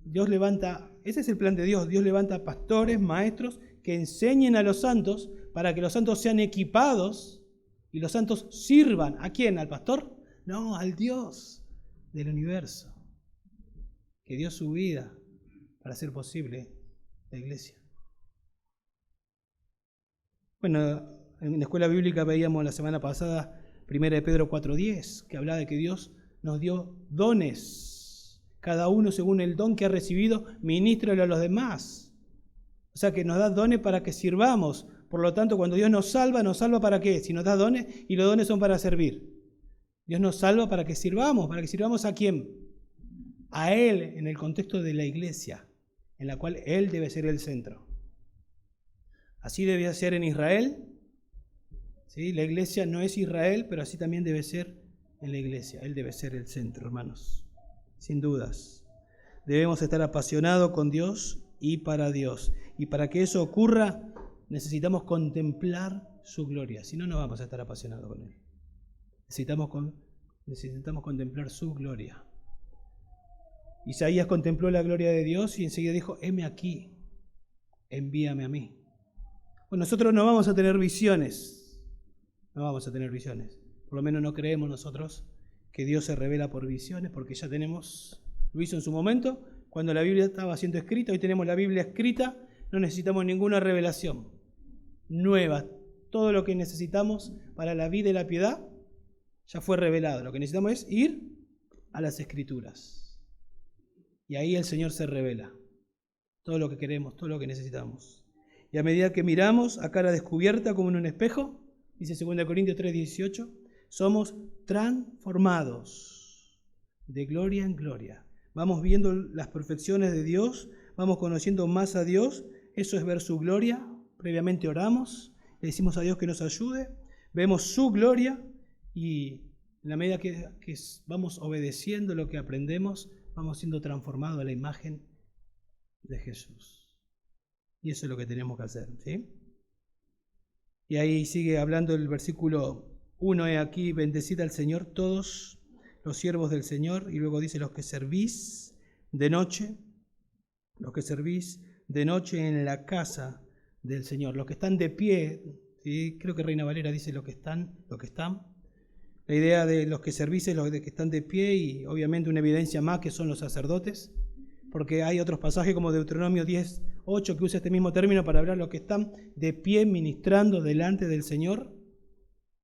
Dios levanta, ese es el plan de Dios. Dios levanta pastores, maestros, que enseñen a los santos para que los santos sean equipados y los santos sirvan. ¿A quién? ¿Al pastor? No, al Dios del universo. que dio su vida para hacer posible la iglesia. Bueno, en la escuela bíblica veíamos la semana pasada 1 de Pedro 4:10, que hablaba de que Dios nos dio dones, cada uno según el don que ha recibido, ministrelo a los demás. O sea que nos da dones para que sirvamos. Por lo tanto, cuando Dios nos salva ¿para qué? Si nos da dones, y los dones son para servir. Dios nos salva para que sirvamos ¿a quién? A Él, en el contexto de la iglesia, en la cual Él debe ser el centro. Así debía ser en Israel. ¿Sí? La iglesia no es Israel, pero así también debe ser en la iglesia. Él debe ser el centro, hermanos. Sin dudas. Debemos estar apasionados con Dios y para Dios. Y para que eso ocurra, necesitamos contemplar su gloria. Si no, no vamos a estar apasionados con Él. Necesitamos contemplar su gloria. Isaías contempló la gloria de Dios y enseguida dijo, heme aquí, envíame a mí. Bueno, nosotros no vamos a tener visiones. No vamos a tener visiones. Por lo menos no creemos nosotros que Dios se revela por visiones, porque ya tenemos, lo hizo en su momento, cuando la Biblia estaba siendo escrita. Hoy tenemos la Biblia escrita, no necesitamos ninguna revelación nueva. Todo lo que necesitamos para la vida y la piedad ya fue revelado. Lo que necesitamos es ir a las Escrituras. Y ahí el Señor se revela. Todo lo que queremos, todo lo que necesitamos. Y a medida que miramos a cara descubierta como en un espejo, dice 2 Corintios 3:18, somos transformados de gloria en gloria. Vamos viendo las perfecciones de Dios, vamos conociendo más a Dios. Eso es ver su gloria. Previamente oramos, le decimos a Dios que nos ayude, vemos su gloria y en la medida que vamos obedeciendo lo que aprendemos, vamos siendo transformados a la imagen de Jesús. Y eso es lo que tenemos que hacer, ¿sí? Y ahí sigue hablando el versículo 1, he aquí, bendecid al Señor todos los siervos del Señor, y luego dice los que servís de noche en la casa del Señor, los que están de pie, ¿sí? Creo que Reina Valera dice los que están. La idea de los que servís es los que están de pie, y obviamente una evidencia más que son los sacerdotes, porque hay otros pasajes como Deuteronomio 10:8 que usa este mismo término para hablar de los que están de pie ministrando delante del Señor,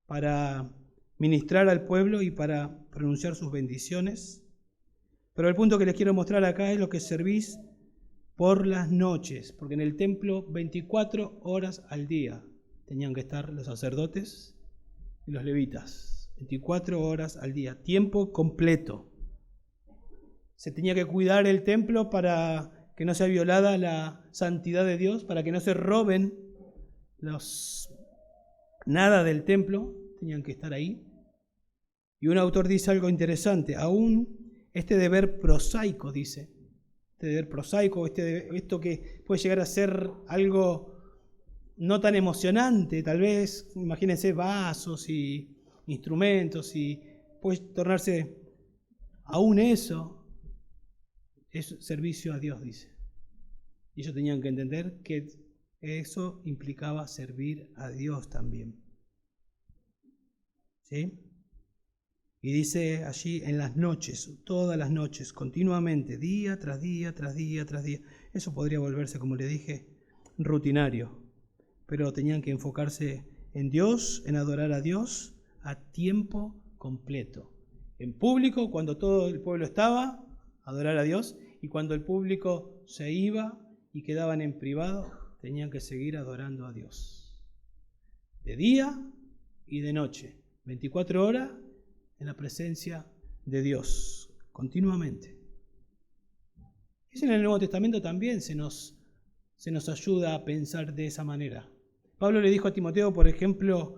para ministrar al pueblo y para pronunciar sus bendiciones. Pero el punto que les quiero mostrar acá es lo que servís por las noches, porque en el templo 24 horas al día tenían que estar los sacerdotes y los levitas, 24 horas al día, tiempo completo. Se tenía que cuidar el templo para que no sea violada la santidad de Dios, para que no se roben nada del templo, tenían que estar ahí. Y un autor dice algo interesante, aún este deber prosaico, dice, esto que puede llegar a ser algo no tan emocionante, tal vez, imagínense vasos y instrumentos, y puede tornarse aún eso, es servicio a Dios, dice. Y ellos tenían que entender que eso implicaba servir a Dios también. ¿Sí? Y dice allí en las noches, todas las noches, continuamente, día tras día, tras día, tras día. Eso podría volverse, como le dije, rutinario. Pero tenían que enfocarse en Dios, en adorar a Dios a tiempo completo. En público, cuando todo el pueblo estaba, adorar a Dios. Y cuando el público se iba y quedaban en privado, tenían que seguir adorando a Dios. De día y de noche. 24 horas en la presencia de Dios, continuamente. Y en el Nuevo Testamento también se nos ayuda a pensar de esa manera. Pablo le dijo a Timoteo, por ejemplo,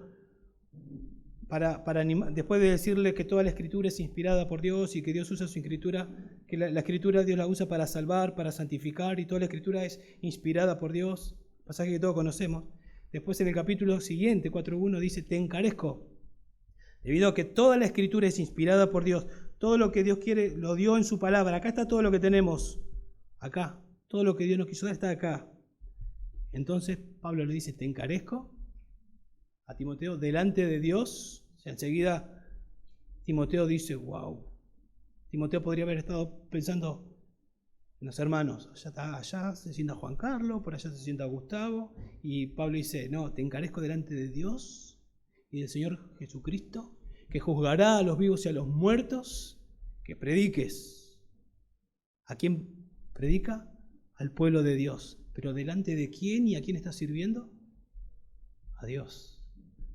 después de decirle que toda la Escritura es inspirada por Dios y que Dios usa su Escritura, que la Escritura Dios la usa para salvar, para santificar, y toda la Escritura es inspirada por Dios, pasaje que todos conocemos. Después en el capítulo siguiente, 4:1, dice, te encarezco, debido a que toda la Escritura es inspirada por Dios, todo lo que Dios quiere lo dio en su palabra. Acá está todo lo que tenemos, acá, todo lo que Dios nos quiso dar está acá. Entonces Pablo le dice, te encarezco a Timoteo delante de Dios. O sea, enseguida Timoteo dice, wow. Timoteo podría haber estado pensando, Los hermanos, allá se sienta Juan Carlos, por allá se sienta Gustavo, y Pablo dice, no, te encarezco delante de Dios y del Señor Jesucristo, que juzgará a los vivos y a los muertos, que prediques. ¿A quién predica? Al pueblo de Dios. ¿Pero delante de quién y a quién está sirviendo? A Dios.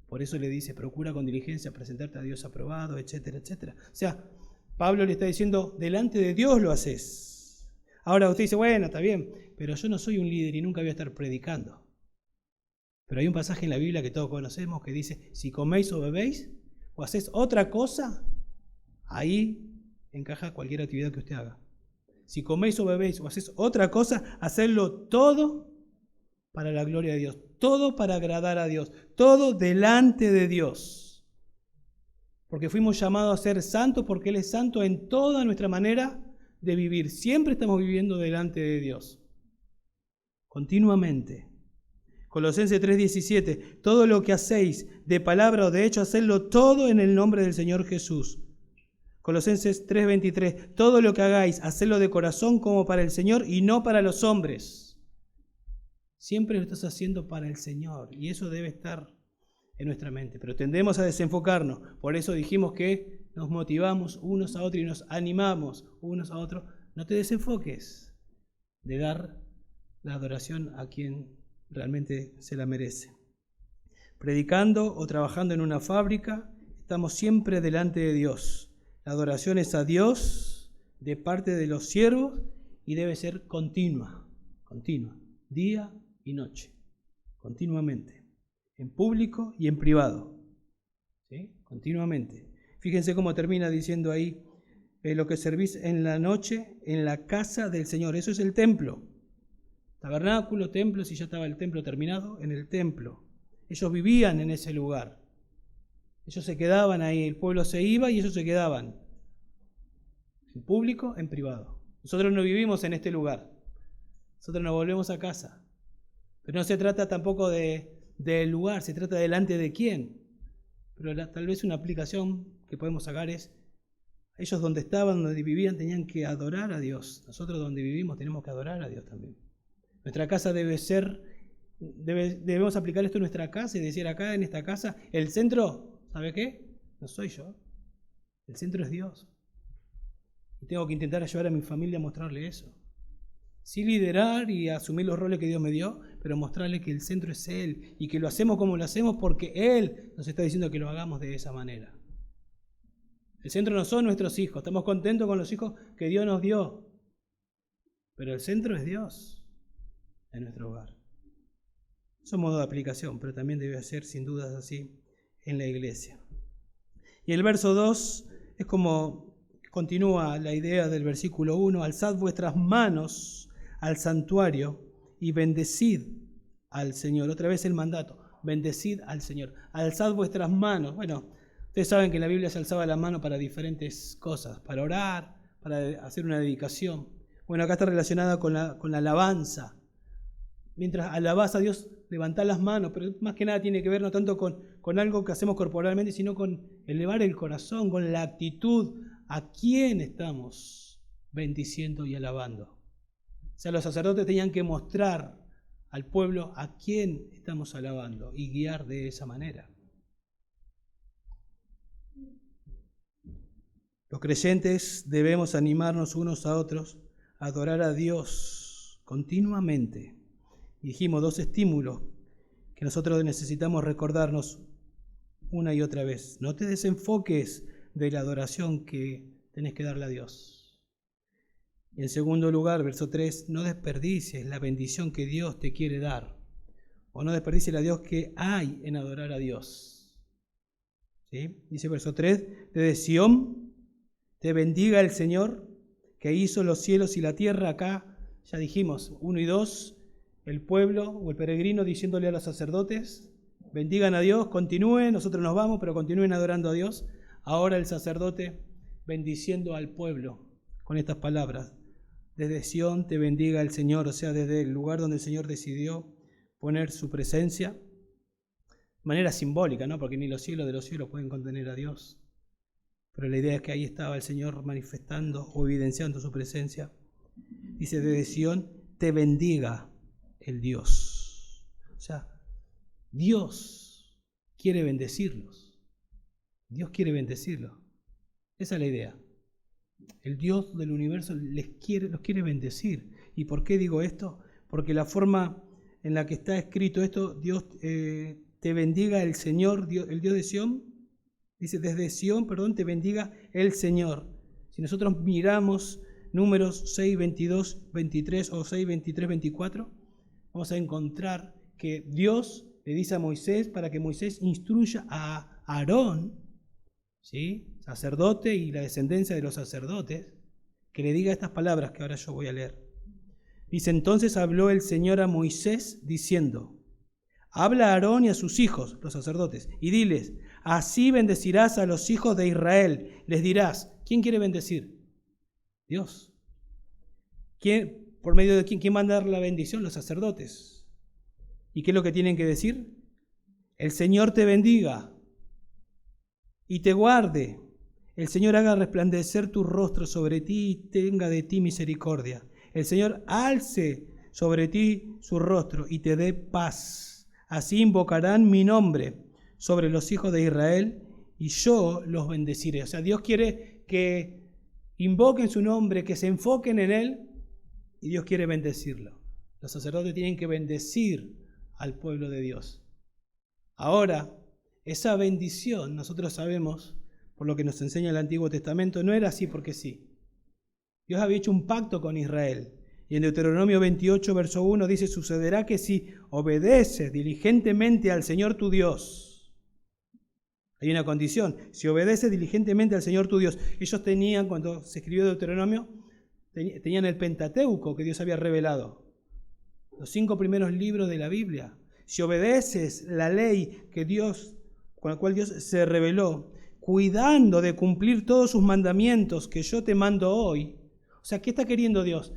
Por eso le dice, procura con diligencia presentarte a Dios aprobado, etcétera, etcétera. O sea, Pablo le está diciendo, delante de Dios lo haces. Ahora usted dice, bueno, está bien, pero yo no soy un líder y nunca voy a estar predicando. Pero hay un pasaje en la Biblia que todos conocemos que dice, si coméis o bebéis o hacéis otra cosa, ahí encaja cualquier actividad que usted haga. Si coméis o bebéis o hacéis otra cosa, hacedlo todo para la gloria de Dios, todo para agradar a Dios, todo delante de Dios. Porque fuimos llamados a ser santos porque Él es santo en toda nuestra manera de vivir. Siempre estamos viviendo delante de Dios. Continuamente. Colosenses 3:17. Todo lo que hacéis de palabra o de hecho, hacedlo todo en el nombre del Señor Jesús. Colosenses 3:23. Todo lo que hagáis, hacedlo de corazón como para el Señor y no para los hombres. Siempre lo estás haciendo para el Señor y eso debe estar en nuestra mente. Pero tendemos a desenfocarnos. Por eso dijimos que nos motivamos unos a otros y nos animamos unos a otros. No te desenfoques de dar la adoración a quien realmente se la merece. Predicando o trabajando en una fábrica, estamos siempre delante de Dios. La adoración es a Dios de parte de los siervos y debe ser continua, día y noche, continuamente, en público y en privado, ¿sí? Continuamente. Fíjense cómo termina diciendo ahí, lo que servís en la noche en la casa del Señor. Eso es el templo. Tabernáculo, templo, si ya estaba el templo terminado, en el templo. Ellos vivían en ese lugar. Ellos se quedaban ahí, el pueblo se iba y ellos se quedaban. En público, en privado. Nosotros no vivimos en este lugar. Nosotros nos volvemos a casa. Pero no se trata tampoco del lugar, se trata delante de quién. Pero tal vez una aplicación que podemos sacar es, ellos donde estaban, donde vivían, tenían que adorar a Dios. Nosotros donde vivimos tenemos que adorar a Dios también. Nuestra casa debemos aplicar esto en nuestra casa y decir acá en esta casa, el centro, ¿sabe qué? No soy yo. El centro es Dios. Y tengo que intentar ayudar a mi familia a mostrarle eso. Sí liderar y asumir los roles que Dios me dio, pero mostrarle que el centro es Él y que lo hacemos como lo hacemos porque Él nos está diciendo que lo hagamos de esa manera. El centro no son nuestros hijos, estamos contentos con los hijos que Dios nos dio, pero el centro es Dios en nuestro hogar. Es un modo de aplicación, pero también debe ser sin dudas así en la iglesia. Y el verso 2 es como continúa la idea del versículo 1, alzad vuestras manos al santuario y bendecid al Señor. Otra vez el mandato, bendecid al Señor. Alzad vuestras manos. Bueno, ustedes saben que en la Biblia se alzaba la mano para diferentes cosas, para orar, para hacer una dedicación. Bueno, acá está relacionada con la alabanza. Mientras alabás a Dios, levantá las manos, pero más que nada tiene que ver no tanto con algo que hacemos corporalmente, sino con elevar el corazón, con la actitud. ¿A quién estamos bendiciendo y alabando? O sea, los sacerdotes tenían que mostrar al pueblo a quién estamos alabando y guiar de esa manera. Los creyentes debemos animarnos unos a otros a adorar a Dios continuamente. Y dijimos 2 estímulos que nosotros necesitamos recordarnos una y otra vez. No te desenfoques de la adoración que tenés que darle a Dios. Y en segundo lugar, verso 3, no desperdicies la bendición que Dios te quiere dar. O no desperdicies la Dios que hay en adorar a Dios. ¿Sí? Dice verso 3, desde Sión te bendiga el Señor que hizo los cielos y la tierra. Acá ya dijimos, 1 y 2, el pueblo o el peregrino diciéndole a los sacerdotes, bendigan a Dios, continúen, nosotros nos vamos, pero continúen adorando a Dios. Ahora el sacerdote bendiciendo al pueblo con estas palabras. Desde Sión te bendiga el Señor, o sea, desde el lugar donde el Señor decidió poner su presencia. De manera simbólica, ¿no? Porque ni los cielos de los cielos pueden contener a Dios. Pero la idea es que ahí estaba el Señor manifestando o evidenciando su presencia. dice desde Sión, te bendiga el Dios. O sea, Dios quiere bendecirlos. Dios quiere bendecirlos. Esa es la idea. El Dios del universo los quiere bendecir. ¿Y por qué digo esto? Porque la forma en la que está escrito esto, Dios te bendiga el Señor, el Dios de Sión, dice desde Sión, te bendiga el Señor. Si nosotros miramos Números 6, 22, 23 o 6, 23, 24, vamos a encontrar que Dios le dice a Moisés para que Moisés instruya a Aarón, ¿sí?, sacerdote y la descendencia de los sacerdotes, que le diga estas palabras que ahora yo voy a leer. Dice, entonces habló el Señor a Moisés diciendo, habla a Aarón y a sus hijos, los sacerdotes, y diles, así bendecirás a los hijos de Israel. Les dirás, ¿quién quiere bendecir? Dios. ¿Por medio de quién va a dar la bendición? Los sacerdotes. ¿Y qué es lo que tienen que decir? El Señor te bendiga y te guarde. El Señor haga resplandecer tu rostro sobre ti y tenga de ti misericordia. El Señor alce sobre ti su rostro y te dé paz. Así invocarán mi nombre sobre los hijos de Israel y yo los bendeciré. O sea, Dios quiere que invoquen su nombre, que se enfoquen en Él, y Dios quiere bendecirlo. Los sacerdotes tienen que bendecir al pueblo de Dios. Ahora, esa bendición, nosotros sabemos, por lo que nos enseña el Antiguo Testamento, no era así porque sí. Dios había hecho un pacto con Israel. Y en Deuteronomio 28, verso 1 dice, sucederá que si obedeces diligentemente al Señor tu Dios, hay una condición, si obedeces diligentemente al Señor tu Dios. Ellos tenían, cuando se escribió Deuteronomio, tenían el Pentateuco que Dios había revelado, los 5 primeros libros de la Biblia. Si obedeces la ley que Dios, con la cual Dios se reveló, cuidando de cumplir todos sus mandamientos que yo te mando hoy. O sea, ¿qué está queriendo Dios?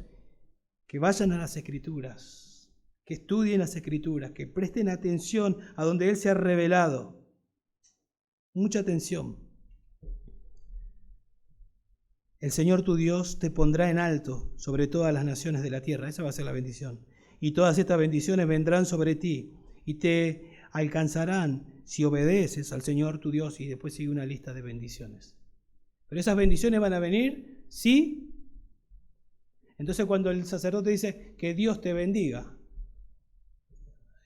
Que vayan a las Escrituras, que estudien las Escrituras, que presten atención a donde Él se ha revelado. Mucha atención. El Señor tu Dios te pondrá en alto sobre todas las naciones de la tierra. Esa va a ser la bendición. Y todas estas bendiciones vendrán sobre ti y te alcanzarán si obedeces al Señor tu Dios. Y después sigue una lista de bendiciones. Pero esas bendiciones van a venir si... Entonces cuando el sacerdote dice que Dios te bendiga,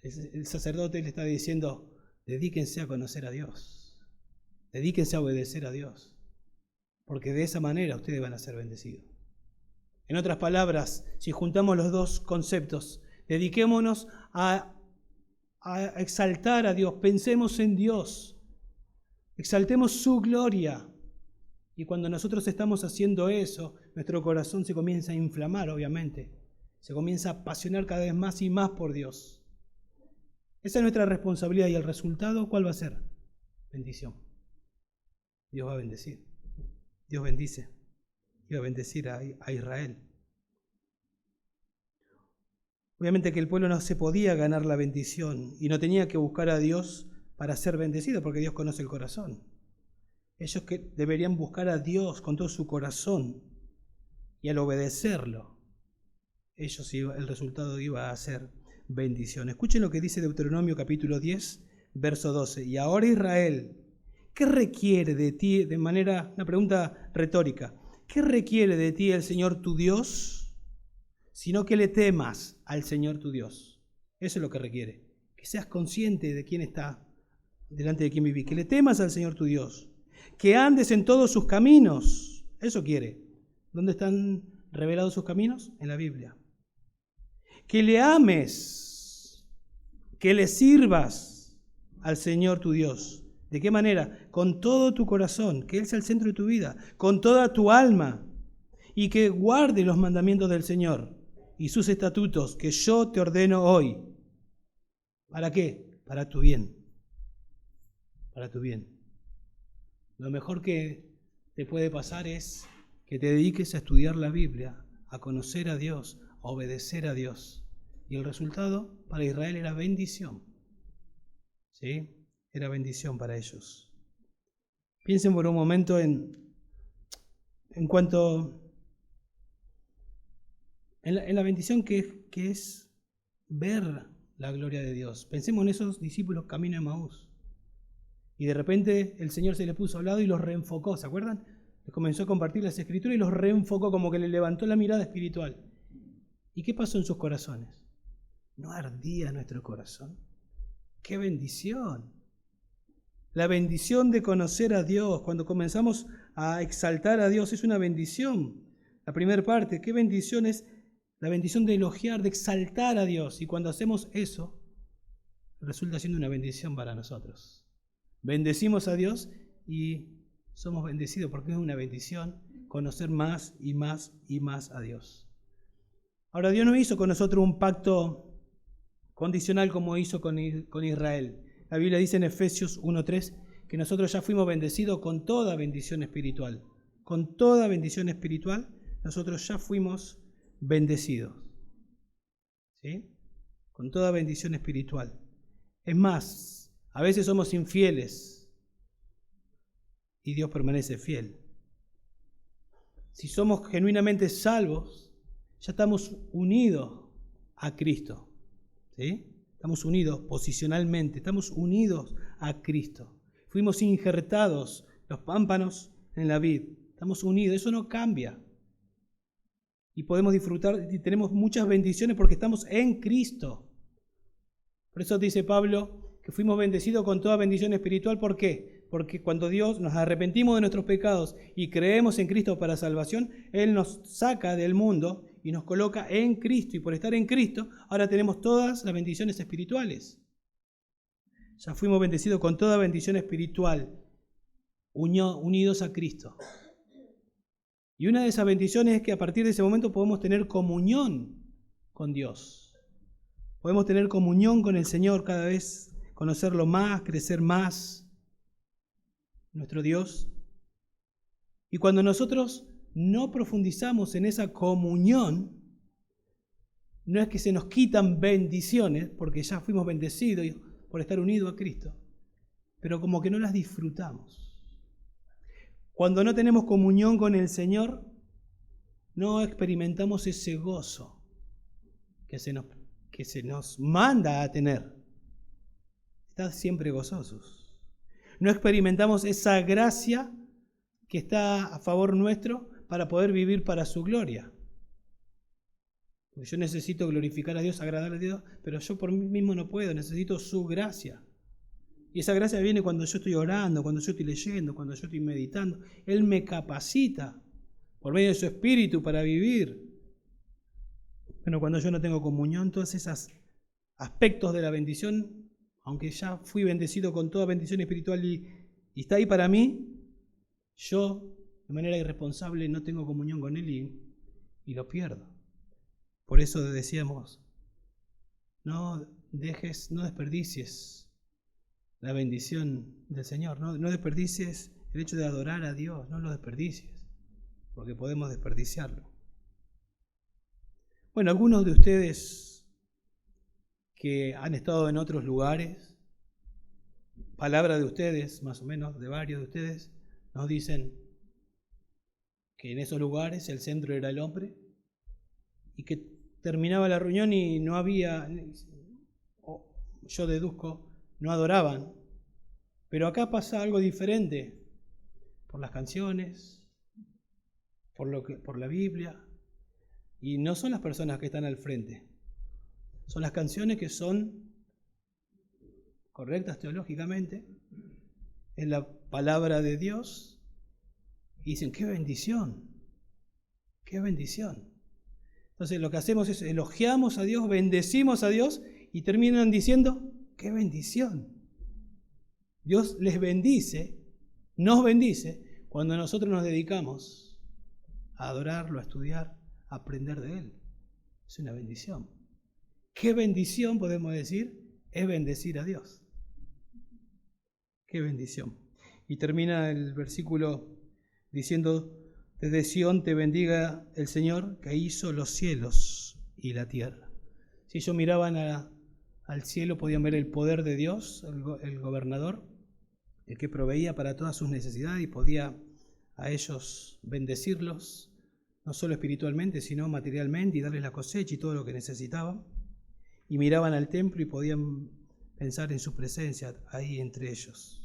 el sacerdote le está diciendo, dedíquense a conocer a Dios, dedíquense a obedecer a Dios, porque de esa manera ustedes van a ser bendecidos. En otras palabras, si juntamos los dos conceptos, dediquémonos a exaltar a Dios, pensemos en Dios, exaltemos su gloria. Y cuando nosotros estamos haciendo eso, nuestro corazón se comienza a inflamar, obviamente. Se comienza a apasionar cada vez más y más por Dios. Esa es nuestra responsabilidad. ¿Y el resultado cuál va a ser? Bendición. Dios va a bendecir. Dios bendice. Dios va a bendecir a Israel. Obviamente que el pueblo no se podía ganar la bendición y no tenía que buscar a Dios para ser bendecido, porque Dios conoce el corazón. Ellos que deberían buscar a Dios con todo su corazón y al obedecerlo, el resultado iba a ser bendición. Escuchen lo que dice Deuteronomio capítulo 10, verso 12. Y ahora Israel, ¿qué requiere de ti? De manera, una pregunta retórica. ¿Qué requiere de ti el Señor tu Dios? Sino que le temas al Señor tu Dios. Eso es lo que requiere. Que seas consciente de quién está delante de quién vivís. Que le temas al Señor tu Dios. Que andes en todos sus caminos. Eso quiere. ¿Dónde están revelados sus caminos? En la Biblia. Que le ames. Que le sirvas al Señor tu Dios. ¿De qué manera? Con todo tu corazón. Que Él sea el centro de tu vida. Con toda tu alma. Y que guarde los mandamientos del Señor y sus estatutos que yo te ordeno hoy. ¿Para qué? Para tu bien. Para tu bien. Lo mejor que te puede pasar es que te dediques a estudiar la Biblia, a conocer a Dios, a obedecer a Dios. Y el resultado para Israel era bendición. ¿Sí? Era bendición para ellos. Piensen por un momento en cuanto en la bendición que es ver la gloria de Dios. Pensemos en esos discípulos camino de Emaús. Y de repente el Señor se les puso al lado y los reenfocó, ¿se acuerdan? Les comenzó a compartir las Escrituras y los reenfocó, como que le levantó la mirada espiritual. ¿Y qué pasó en sus corazones? ¿No ardía nuestro corazón? ¡Qué bendición! La bendición de conocer a Dios, cuando comenzamos a exaltar a Dios, es una bendición. La primera parte, qué bendición es la bendición de elogiar, de exaltar a Dios. Y cuando hacemos eso, resulta siendo una bendición para nosotros. Bendecimos a Dios y somos bendecidos porque es una bendición conocer más y más y más a Dios. Ahora, Dios no hizo con nosotros un pacto condicional como hizo con Israel. La Biblia dice en Efesios 1:3 que nosotros ya fuimos bendecidos con toda bendición espiritual. Con toda bendición espiritual, nosotros ya fuimos bendecidos. ¿Sí? Con toda bendición espiritual. Es más, a veces somos infieles y Dios permanece fiel. Si somos genuinamente salvos, ya estamos unidos a Cristo. ¿Sí? Estamos unidos posicionalmente, estamos unidos a Cristo. Fuimos injertados, los pámpanos en la vid. Estamos unidos, eso no cambia. Y podemos disfrutar y tenemos muchas bendiciones porque estamos en Cristo. Por eso dice Pablo que fuimos bendecidos con toda bendición espiritual. ¿Por qué? Porque cuando Dios nos arrepentimos de nuestros pecados y creemos en Cristo para salvación, Él nos saca del mundo y nos coloca en Cristo. Y por estar en Cristo, ahora tenemos todas las bendiciones espirituales. Ya fuimos bendecidos con toda bendición espiritual, unidos a Cristo. Y una de esas bendiciones es que a partir de ese momento podemos tener comunión con Dios. Podemos tener comunión con el Señor cada vez, conocerlo más, crecer más, nuestro Dios. Y cuando nosotros no profundizamos en esa comunión, no es que se nos quitan bendiciones, porque ya fuimos bendecidos por estar unidos a Cristo, pero como que no las disfrutamos. Cuando no tenemos comunión con el Señor, no experimentamos ese gozo que se nos manda a tener. Estad siempre gozosos. No experimentamos esa gracia que está a favor nuestro para poder vivir para su gloria. Porque yo necesito glorificar a Dios, agradar a Dios, pero yo por mí mismo no puedo, necesito su gracia. Y esa gracia viene cuando yo estoy orando, cuando yo estoy leyendo, cuando yo estoy meditando. Él me capacita por medio de su Espíritu para vivir. Pero cuando yo no tengo comunión, todos esos aspectos de la bendición, aunque ya fui bendecido con toda bendición espiritual y está ahí para mí, yo de manera irresponsable no tengo comunión con Él y lo pierdo. Por eso decíamos, no desperdicies la bendición del Señor, no desperdicies el hecho de adorar a Dios, no lo desperdicies, porque podemos desperdiciarlo. Bueno, algunos de ustedes que han estado en otros lugares, palabra de ustedes, más o menos, de varios de ustedes, nos dicen que en esos lugares el centro era el hombre y que terminaba la reunión y no había, yo deduzco, no adoraban. Pero acá pasa algo diferente, por las canciones, por la Biblia, y no son las personas que están al frente, son las canciones que son correctas teológicamente, en la palabra de Dios, y dicen, ¡qué bendición! ¡Qué bendición! Entonces lo que hacemos es elogiamos a Dios, bendecimos a Dios, y terminan diciendo, ¡qué bendición! Dios les bendice, nos bendice, cuando nosotros nos dedicamos a adorarlo, a estudiar, a aprender de Él. Es una bendición. ¿Qué bendición podemos decir? Es bendecir a Dios. ¡Qué bendición! Y termina el versículo diciendo, desde Sión te bendiga el Señor que hizo los cielos y la tierra. Si ellos miraban al cielo, podían ver el poder de Dios, el gobernador, el que proveía para todas sus necesidades y podía a ellos bendecirlos no solo espiritualmente, sino materialmente, y darles la cosecha y todo lo que necesitaban. Y miraban al templo y podían pensar en su presencia ahí entre ellos.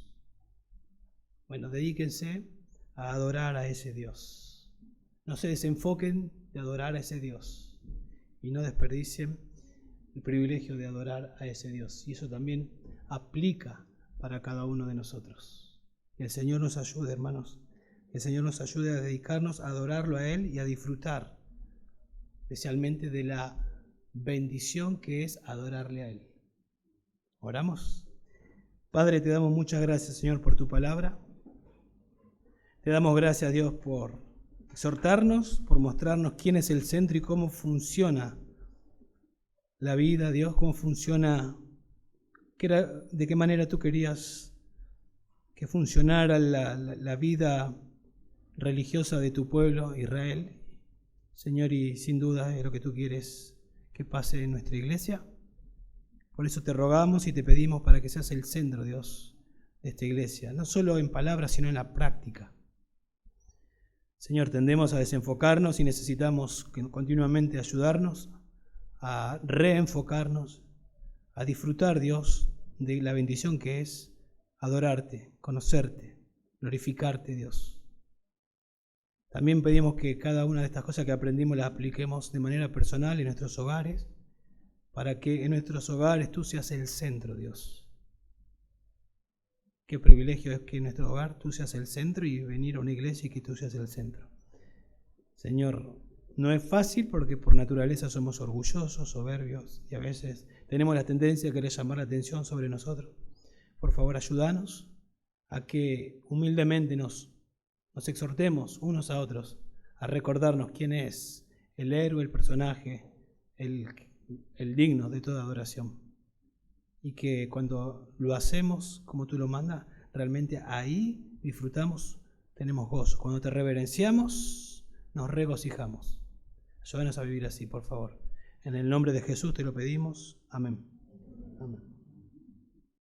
Bueno, dedíquense a adorar a ese Dios. No se desenfoquen de adorar a ese Dios y no desperdicien el privilegio de adorar a ese Dios. Y eso también aplica para cada uno de nosotros. Que el Señor nos ayude, hermanos. Que el Señor nos ayude a dedicarnos a adorarlo a Él y a disfrutar especialmente de la bendición que es adorarle a Él. ¿Oramos? Padre, te damos muchas gracias, Señor, por tu palabra. Te damos gracias, Dios, por exhortarnos, por mostrarnos quién es el centro y cómo funciona la vida, Dios, cómo funciona, de qué manera tú querías que funcionara la vida religiosa de tu pueblo, Israel. Señor, y sin duda es lo que tú quieres que pase en nuestra iglesia. Por eso te rogamos y te pedimos para que seas el centro, Dios, de esta iglesia, no solo en palabras, sino en la práctica. Señor, tendemos a desenfocarnos y necesitamos continuamente ayudarnos a reenfocarnos, a disfrutar, Dios, de la bendición que es adorarte, conocerte, glorificarte, Dios. También pedimos que cada una de estas cosas que aprendimos las apliquemos de manera personal en nuestros hogares, para que en nuestros hogares tú seas el centro, Dios. Qué privilegio es que en nuestro hogar tú seas el centro y venir a una iglesia y que tú seas el centro. Señor, no es fácil porque por naturaleza somos orgullosos, soberbios y a veces tenemos la tendencia a querer llamar la atención sobre nosotros. Por favor, ayúdanos a que humildemente nos exhortemos unos a otros a recordarnos quién es el héroe, el personaje, el digno de toda adoración. Y que cuando lo hacemos como tú lo mandas, realmente ahí disfrutamos, tenemos gozo. Cuando te reverenciamos, nos regocijamos. Ayúdanos a vivir así, por favor. En el nombre de Jesús te lo pedimos. Amén. Amén.